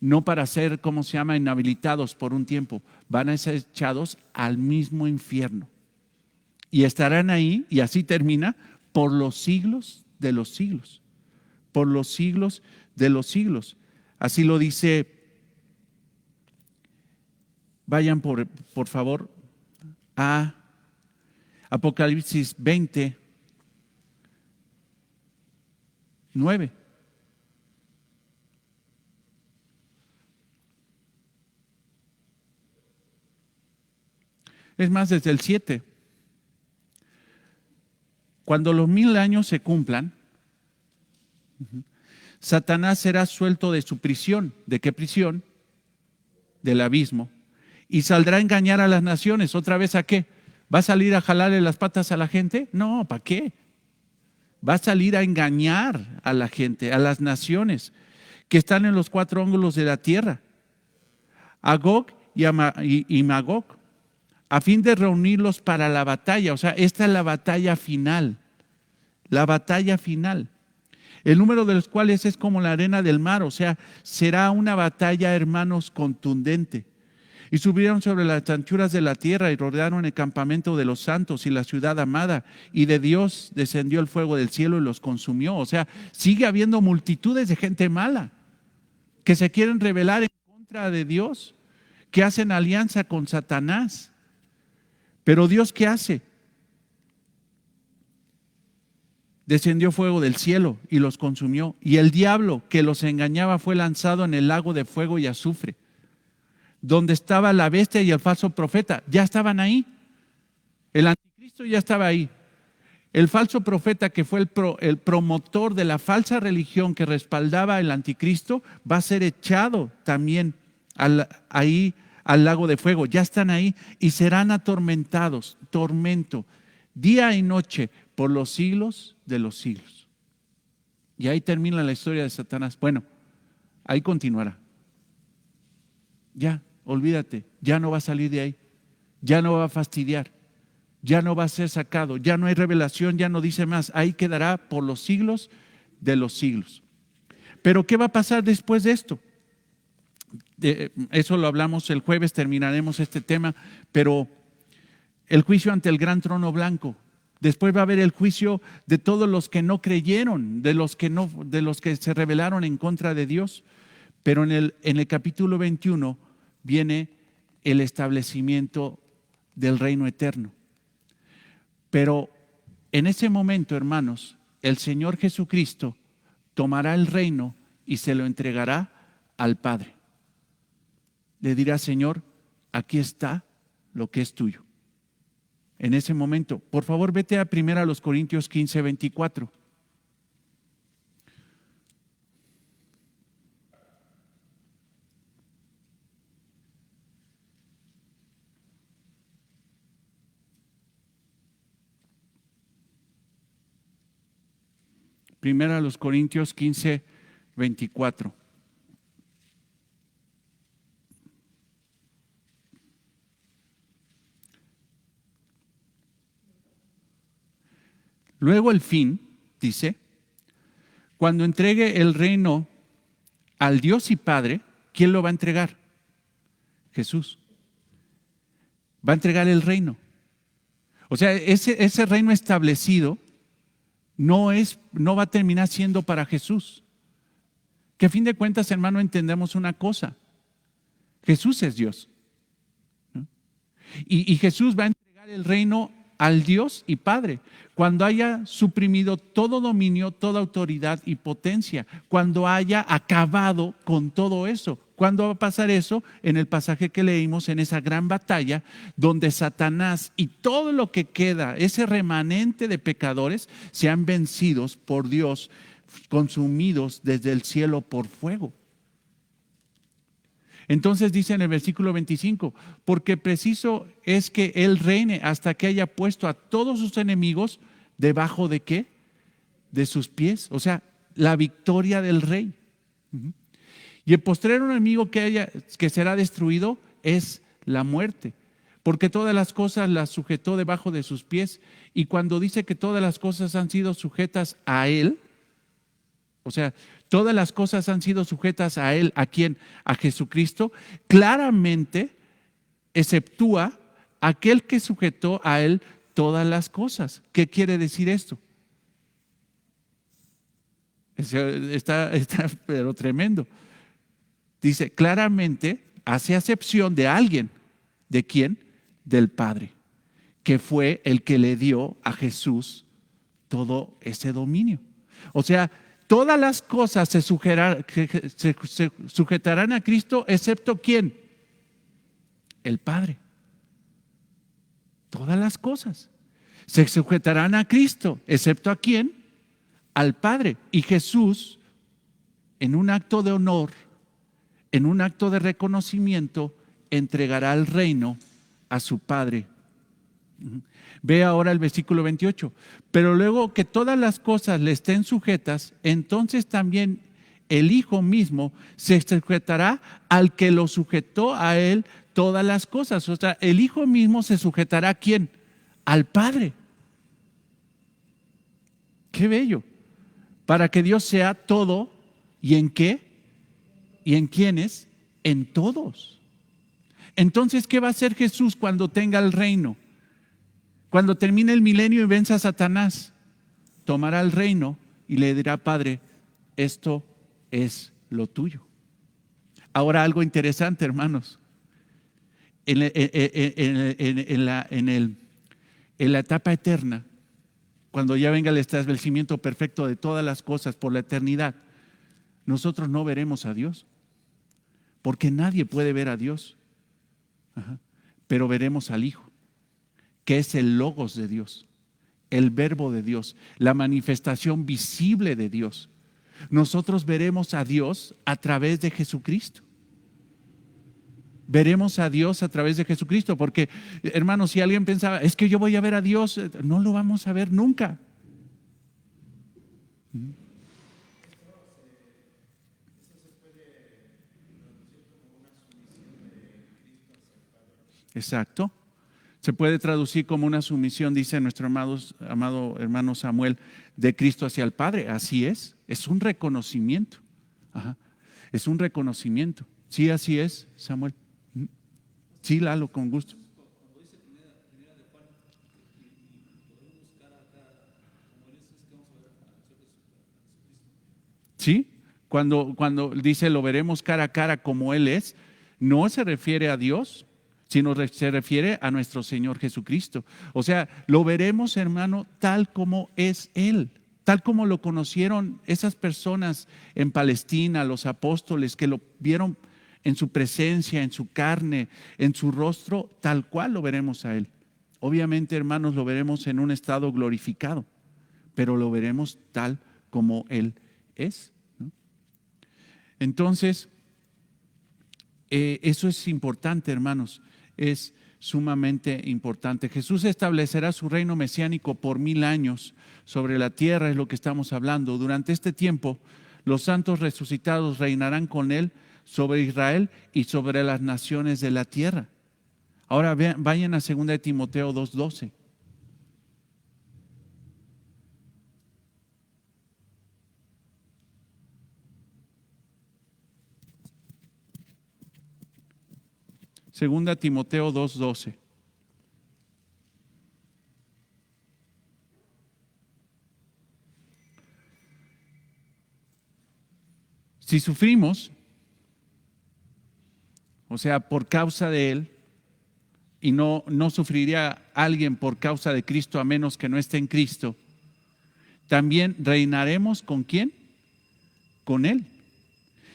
no para ser, ¿cómo se llama?, inhabilitados por un tiempo, van a ser echados al mismo infierno. Y estarán ahí, y así termina, por los siglos de los siglos. Por los siglos de los siglos. Así lo dice, vayan por favor a Apocalipsis 20, 9. Es más, desde el 7. Cuando los 1000 años se cumplan, Satanás será suelto de su prisión. ¿De qué prisión? Del abismo. Y saldrá a engañar a las naciones. ¿Otra vez a qué? ¿Va a salir a jalarle las patas a la gente? No, ¿para qué? Va a salir a engañar a la gente, a las naciones que están en los 4 ángulos de la tierra, a Gog y Magog, a fin de reunirlos para la batalla. O sea, esta es la batalla final. La batalla final. El número de los cuales es como la arena del mar. O sea, será una batalla, hermanos, contundente. Y subieron sobre las anchuras de la tierra y rodearon el campamento de los santos y la ciudad amada. Y de Dios descendió el fuego del cielo y los consumió. O sea, sigue habiendo multitudes de gente mala que se quieren rebelar en contra de Dios, que hacen alianza con Satanás. Pero Dios, ¿qué hace? Descendió fuego del cielo y los consumió. Y el diablo que los engañaba fue lanzado en el lago de fuego y azufre, donde estaba la bestia y el falso profeta. Ya estaban ahí. El anticristo ya estaba ahí. El falso profeta, que fue el promotor de la falsa religión que respaldaba el anticristo, va a ser echado también ahí al lago de fuego. Ya están ahí y serán atormentados, tormento, día y noche, por los siglos de los siglos. Y ahí termina la historia de Satanás. Bueno, ahí continuará. Ya, olvídate, ya no va a salir de ahí, ya no va a fastidiar, ya no va a ser sacado, ya no hay revelación, ya no dice más, ahí quedará por los siglos de los siglos. Pero ¿qué va a pasar después de esto? Eso lo hablamos el jueves, terminaremos este tema, pero el juicio ante el gran trono blanco. Después va a haber el juicio de todos los que no creyeron, de los que se rebelaron en contra de Dios. Pero en el capítulo 21 viene el establecimiento del reino eterno. Pero en ese momento, hermanos, el Señor Jesucristo tomará el reino y se lo entregará al Padre. Le dirá: Señor, aquí está lo que es tuyo. En ese momento, por favor, vete a 1 Corintios 15, 24. Primera a los Corintios 15, 24. Luego el fin, dice, cuando entregue el reino al Dios y Padre, ¿quién lo va a entregar? Jesús. Va a entregar el reino. O sea, ese reino establecido no va a terminar siendo para Jesús. Que a fin de cuentas, hermano, entendemos una cosa. Jesús es Dios, ¿no? Y Jesús va a entregar el reino al Dios y Padre cuando haya suprimido todo dominio, toda autoridad y potencia, cuando haya acabado con todo eso. ¿Cuándo va a pasar eso? En el pasaje que leímos, en esa gran batalla donde Satanás y todo lo que queda, ese remanente de pecadores, sean vencidos por Dios, consumidos desde el cielo por fuego. Entonces dice en el versículo 25, porque preciso es que Él reine hasta que haya puesto a todos sus enemigos debajo de ¿qué? De sus pies. O sea, la victoria del rey. Y el postrero enemigo que será destruido es la muerte, porque todas las cosas las sujetó debajo de sus pies. Y cuando dice que todas las cosas han sido sujetas a Él, o sea, todas las cosas han sido sujetas a Él. ¿A quién? A Jesucristo. Claramente exceptúa aquel que sujetó a Él todas las cosas. ¿Qué quiere decir esto? Está pero tremendo. Dice, claramente hace acepción de alguien. ¿De quién? Del Padre, que fue el que le dio a Jesús todo ese dominio. O sea, todas las cosas se sujetarán a Cristo, excepto ¿quién? El Padre. Todas las cosas se sujetarán a Cristo, excepto ¿a quién? Al Padre. Y Jesús, en un acto de honor, en un acto de reconocimiento, entregará el reino a su Padre. Ve ahora el versículo 28. Pero luego que todas las cosas le estén sujetas, entonces también el Hijo mismo se sujetará al que lo sujetó a Él todas las cosas. O sea, el Hijo mismo se sujetará ¿a quién? Al Padre. Qué bello. Para que Dios sea todo. ¿Y en qué? ¿Y en quiénes? En todos. Entonces, ¿qué va a hacer Jesús cuando tenga el reino? Cuando termine el milenio y venza a Satanás, tomará el reino y le dirá, Padre, esto es lo tuyo. Ahora algo interesante, hermanos. En la etapa eterna, cuando ya venga el establecimiento perfecto de todas las cosas por la eternidad, nosotros no veremos a Dios, porque nadie puede ver a Dios. Pero veremos al Hijo, que es el logos de Dios, el verbo de Dios, la manifestación visible de Dios. Nosotros veremos a Dios a través de Jesucristo. Veremos a Dios a través de Jesucristo, porque, hermanos, si alguien pensaba, es que yo voy a ver a Dios, no lo vamos a ver nunca. Exacto. Se puede traducir como una sumisión, dice nuestro amado hermano Samuel, de Cristo hacia el Padre. Así es un reconocimiento. Es un reconocimiento. Sí, así es, Samuel. Sí, Lalo, con gusto. Sí, cuando dice lo veremos cara a cara como Él es, no se refiere a Dios, sino se refiere a nuestro Señor Jesucristo. O sea, lo veremos, hermano, tal como es Él, tal como lo conocieron esas personas en Palestina, los apóstoles que lo vieron en su presencia, en su carne, en su rostro, tal cual lo veremos a Él. Obviamente, hermanos, lo veremos en un estado glorificado, pero lo veremos tal como Él es, ¿no? Entonces, eso es importante, hermanos, es sumamente importante. Jesús establecerá su reino mesiánico por 1000 años sobre la tierra, es lo que estamos hablando. Durante este tiempo, los santos resucitados reinarán con Él sobre Israel y sobre las naciones de la tierra. Ahora vayan a 2 Timoteo 2:12. Segunda Timoteo 2:12. Si sufrimos, o sea, por causa de Él, y no sufriría alguien por causa de Cristo a menos que no esté en Cristo, también reinaremos ¿con quién? Con Él.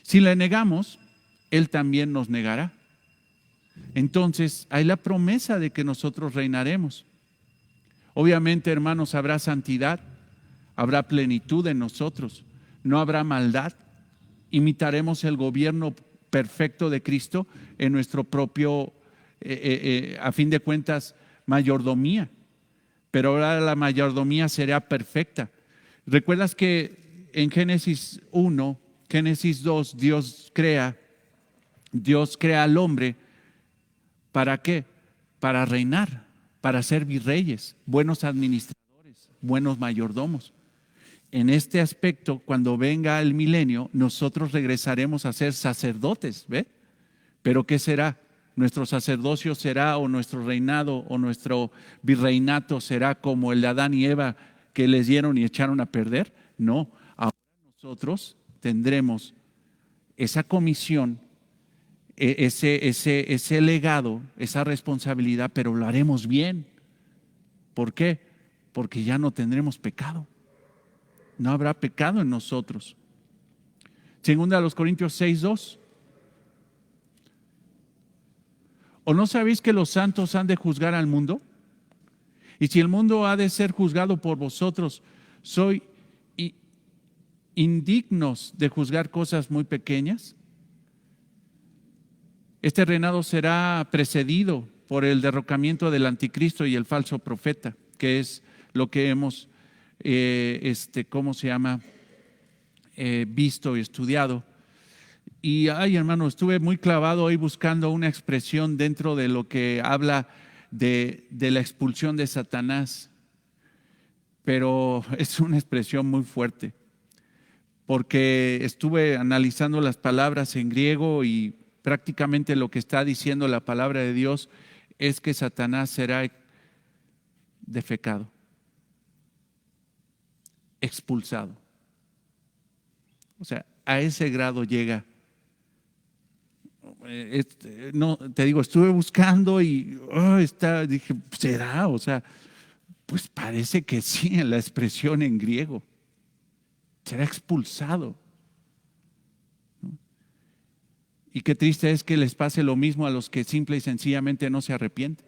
Si le negamos, Él también nos negará. Entonces, hay la promesa de que nosotros reinaremos. Obviamente, hermanos, habrá santidad, habrá plenitud en nosotros, no habrá maldad. Imitaremos el gobierno perfecto de Cristo en nuestro propio, a fin de cuentas, mayordomía. Pero ahora la mayordomía será perfecta. ¿Recuerdas que en Génesis 1, Génesis 2, Dios crea al hombre? ¿Para qué? Para reinar, para ser virreyes, buenos administradores, buenos mayordomos. En este aspecto, cuando venga el milenio, nosotros regresaremos a ser sacerdotes, ¿ve? Pero ¿qué será? ¿Nuestro sacerdocio será, o nuestro reinado, o nuestro virreinato será como el de Adán y Eva que les dieron y echaron a perder? No, ahora nosotros tendremos esa comisión, ese legado, esa responsabilidad, pero lo haremos bien. ¿Por qué? Porque ya no tendremos pecado. No habrá pecado en nosotros. Segunda a los Corintios 6:2. ¿O no sabéis que los santos han de juzgar al mundo? Y si el mundo ha de ser juzgado por vosotros, ¿sois indignos de juzgar cosas muy pequeñas? Este reinado será precedido por el derrocamiento del anticristo y el falso profeta, que es lo que hemos visto y estudiado. Y hermano, estuve muy clavado hoy buscando una expresión dentro de lo que habla de la expulsión de Satanás, pero es una expresión muy fuerte, porque estuve analizando las palabras en griego y prácticamente lo que está diciendo la palabra de Dios es que Satanás será defecado, expulsado. O sea, a ese grado llega. No, te digo, estuve buscando y dije, ¿será? O sea, pues parece que sí en la expresión en griego. Será expulsado. Y qué triste es que les pase lo mismo a los que simple y sencillamente no se arrepienten.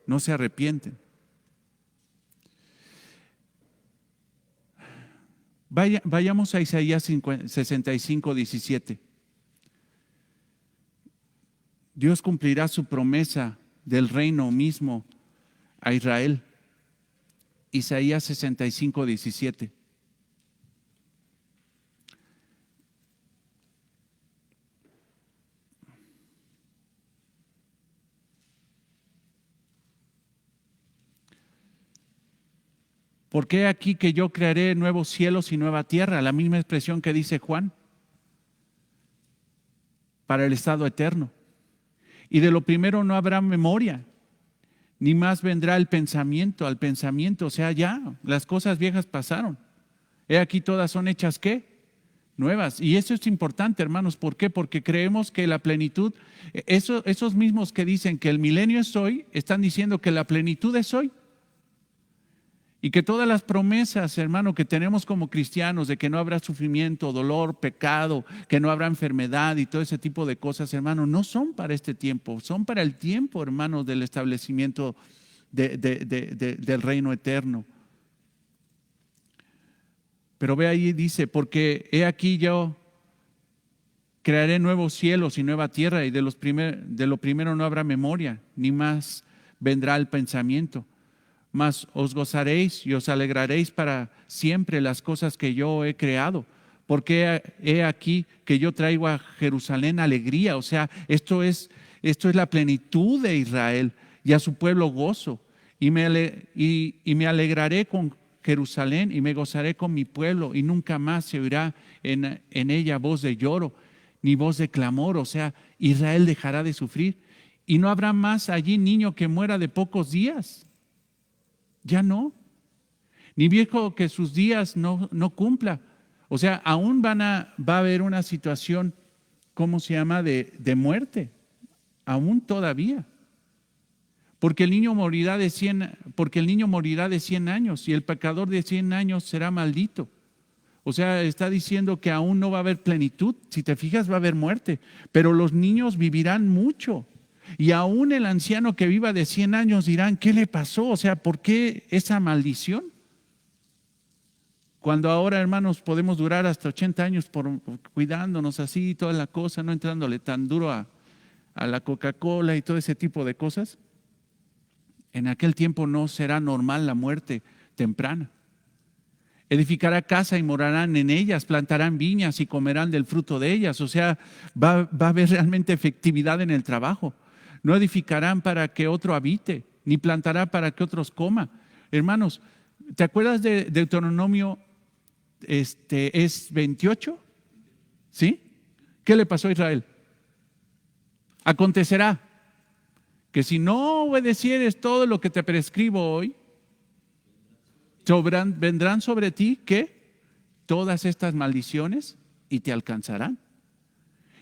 No se arrepienten. Vayamos a Isaías 65:17. Dios cumplirá su promesa del reino mismo a Israel. Isaías 65:17. Porque aquí que yo crearé nuevos cielos y nueva tierra, la misma expresión que dice Juan, para el estado eterno. Y de lo primero no habrá memoria, ni más vendrá el pensamiento al pensamiento. O sea, ya, las cosas viejas pasaron. He aquí todas son hechas, ¿qué? Nuevas. Y eso es importante, hermanos. ¿Por qué? Porque creemos que la plenitud, esos mismos que dicen que el milenio es hoy, están diciendo que la plenitud es hoy. Y que todas las promesas, hermano, que tenemos como cristianos de que no habrá sufrimiento, dolor, pecado, que no habrá enfermedad y todo ese tipo de cosas, hermano, no son para este tiempo, son para el tiempo, hermano, del establecimiento del reino eterno. Pero ve ahí, dice, porque he aquí yo crearé nuevos cielos y nueva tierra, y de lo primero no habrá memoria, ni más vendrá el pensamiento. Mas os gozaréis y os alegraréis para siempre las cosas que yo he creado, porque he aquí que yo traigo a Jerusalén alegría. O sea, esto es la plenitud de Israel, y a su pueblo gozo, y me alegraré con Jerusalén y me gozaré con mi pueblo, y nunca más se oirá en ella voz de lloro, ni voz de clamor. O sea, Israel dejará de sufrir y no habrá más allí niño que muera de pocos días. Ya no. Ni viejo que sus días no cumpla. O sea, aún va a haber una situación, ¿cómo se llama?, de muerte. Aún todavía. Porque el niño morirá de 100 años y el pecador de 100 años será maldito. O sea, está diciendo que aún no va a haber plenitud. Si te fijas, va a haber muerte. Pero los niños vivirán mucho. Y aún el anciano que viva de 100 años dirán, ¿qué le pasó? O sea, ¿por qué esa maldición? Cuando ahora, hermanos, podemos durar hasta 80 años por cuidándonos así, toda la cosa, no entrándole tan duro a la Coca-Cola y todo ese tipo de cosas. En aquel tiempo no será normal la muerte temprana. Edificará casa y morarán en ellas, plantarán viñas y comerán del fruto de ellas. O sea, va a haber realmente efectividad en el trabajo. No edificarán para que otro habite, ni plantará para que otros coma. Hermanos, ¿te acuerdas de Deuteronomio es 28? ¿Sí? ¿Qué le pasó a Israel? Acontecerá que si no obedecieres todo lo que te prescribo hoy, vendrán sobre ti, ¿qué? Todas estas maldiciones y te alcanzarán.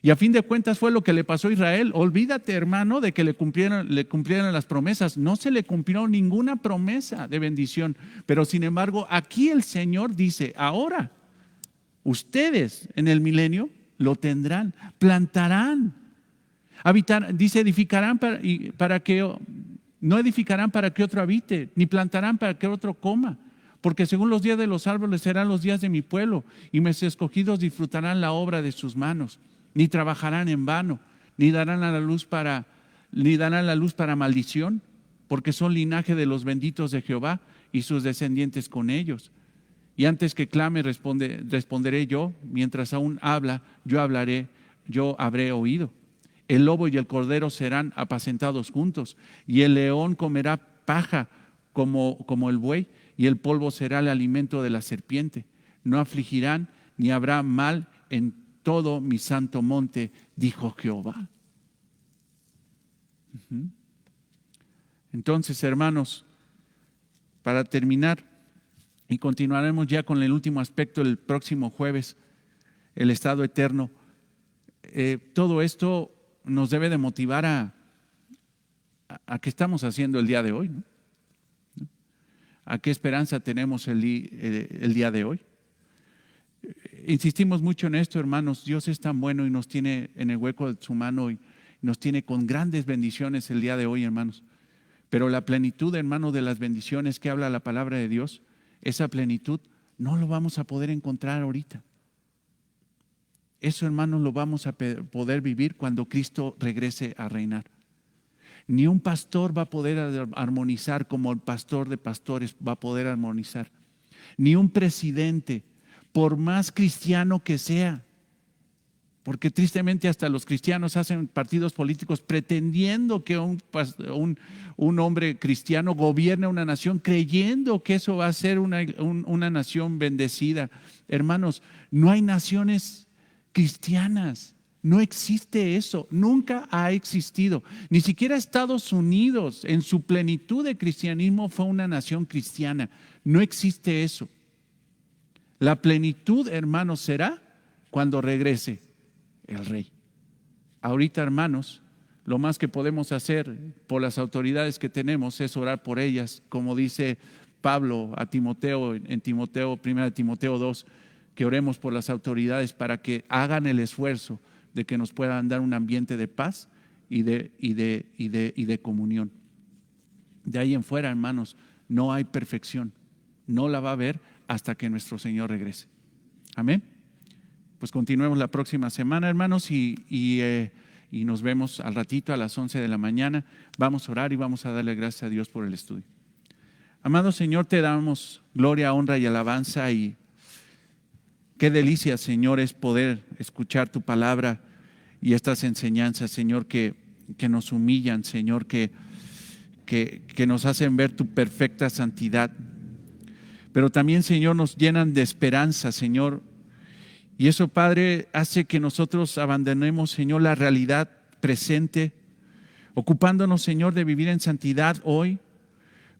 Y a fin de cuentas fue lo que le pasó a Israel. Olvídate, hermano, de que le cumplieran las promesas. No se le cumplió ninguna promesa de bendición. Pero sin embargo, aquí el Señor dice, ahora, ustedes en el milenio lo tendrán, plantarán. Dice, edificarán para que no edificarán para que otro habite, ni plantarán para que otro coma, porque según los días de los árboles serán los días de mi pueblo, y mis escogidos disfrutarán la obra de sus manos, ni trabajarán en vano, ni darán la luz para maldición, porque son linaje de los benditos de Jehová y sus descendientes con ellos. Y antes que clame responderé yo, mientras aún habla, yo habré oído. El lobo y el cordero serán apacentados juntos, y el león comerá paja como el buey, y el polvo será el alimento de la serpiente. No afligirán ni habrá mal en todo mi santo monte, dijo Jehová. Entonces, hermanos, para terminar, y continuaremos ya con el último aspecto el próximo jueves, el estado eterno. Todo esto nos debe de motivar a qué estamos haciendo el día de hoy, ¿no? ¿A qué esperanza tenemos el día de hoy? Insistimos mucho en esto, hermanos. Dios es tan bueno y nos tiene en el hueco de su mano y nos tiene con grandes bendiciones el día de hoy, hermanos. Pero la plenitud, hermanos, de las bendiciones que habla la palabra de Dios, esa plenitud no lo vamos a poder encontrar ahorita. Eso, hermanos, lo vamos a poder vivir cuando Cristo regrese a reinar. Ni un pastor va a poder armonizar como el pastor de pastores va a poder armonizar. Ni un presidente, por más cristiano que sea. Porque tristemente hasta los cristianos hacen partidos políticos pretendiendo que un hombre cristiano gobierne una nación, creyendo que eso va a ser una nación bendecida. Hermanos, no hay naciones cristianas, no existe eso, nunca ha existido. Ni siquiera Estados Unidos en su plenitud de cristianismo fue una nación cristiana, no existe eso. La plenitud, hermanos, será cuando regrese el Rey. Ahorita, hermanos, lo más que podemos hacer por las autoridades que tenemos es orar por ellas, como dice Pablo a Timoteo en 1 Timoteo 2, que oremos por las autoridades para que hagan el esfuerzo de que nos puedan dar un ambiente de paz y de comunión. De ahí en fuera, hermanos, no hay perfección, no la va a haber hasta que nuestro Señor regrese. Amén. Pues continuemos la próxima semana, hermanos, y nos vemos al ratito a las 11 de la mañana. Vamos a orar y vamos a darle gracias a Dios por el estudio. Amado Señor, te damos gloria, honra y alabanza, y qué delicia, Señor, es poder escuchar tu palabra y estas enseñanzas, Señor, que nos humillan, Señor, que nos hacen ver tu perfecta santidad. Pero también, Señor, nos llenan de esperanza, Señor, Y eso, Padre, hace que nosotros abandonemos, Señor, la realidad presente, ocupándonos, Señor, de vivir en santidad hoy,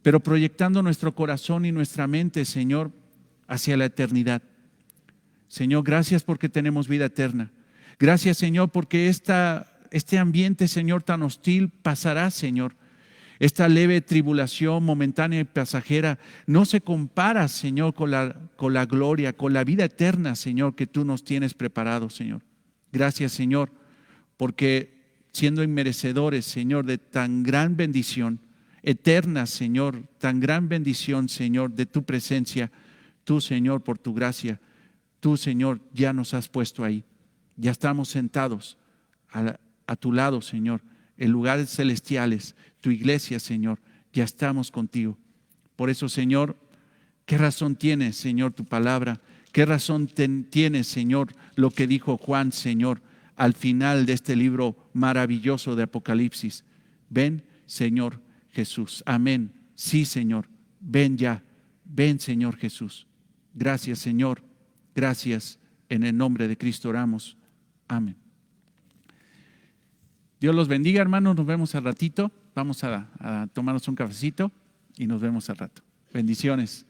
pero proyectando nuestro corazón y nuestra mente, Señor, hacia la eternidad. Señor, gracias porque tenemos vida eterna. Gracias, Señor, porque este ambiente, Señor, tan hostil pasará, Señor. Esta leve tribulación momentánea y pasajera no se compara, Señor, con la gloria, con la vida eterna, Señor, que tú nos tienes preparado, Señor. Gracias, Señor, porque siendo inmerecedores, Señor, de tan gran bendición, eterna, Señor, tan gran bendición, Señor, de tu presencia, tú, Señor, por tu gracia, tú, Señor, ya nos has puesto ahí. Ya estamos sentados a tu lado, Señor, en lugares celestiales, tu iglesia, Señor, ya estamos contigo. Por eso, Señor, ¿qué razón tiene, Señor, tu palabra? ¿Qué razón tiene, Señor, lo que dijo Juan, Señor, al final de este libro maravilloso de Apocalipsis? Ven, Señor Jesús. Amén. Sí, Señor. Ven ya. Ven, Señor Jesús. Gracias, Señor. Gracias. En el nombre de Cristo oramos. Amén. Dios los bendiga, hermanos. Nos vemos al ratito. Vamos a tomarnos un cafecito y nos vemos al rato. Bendiciones.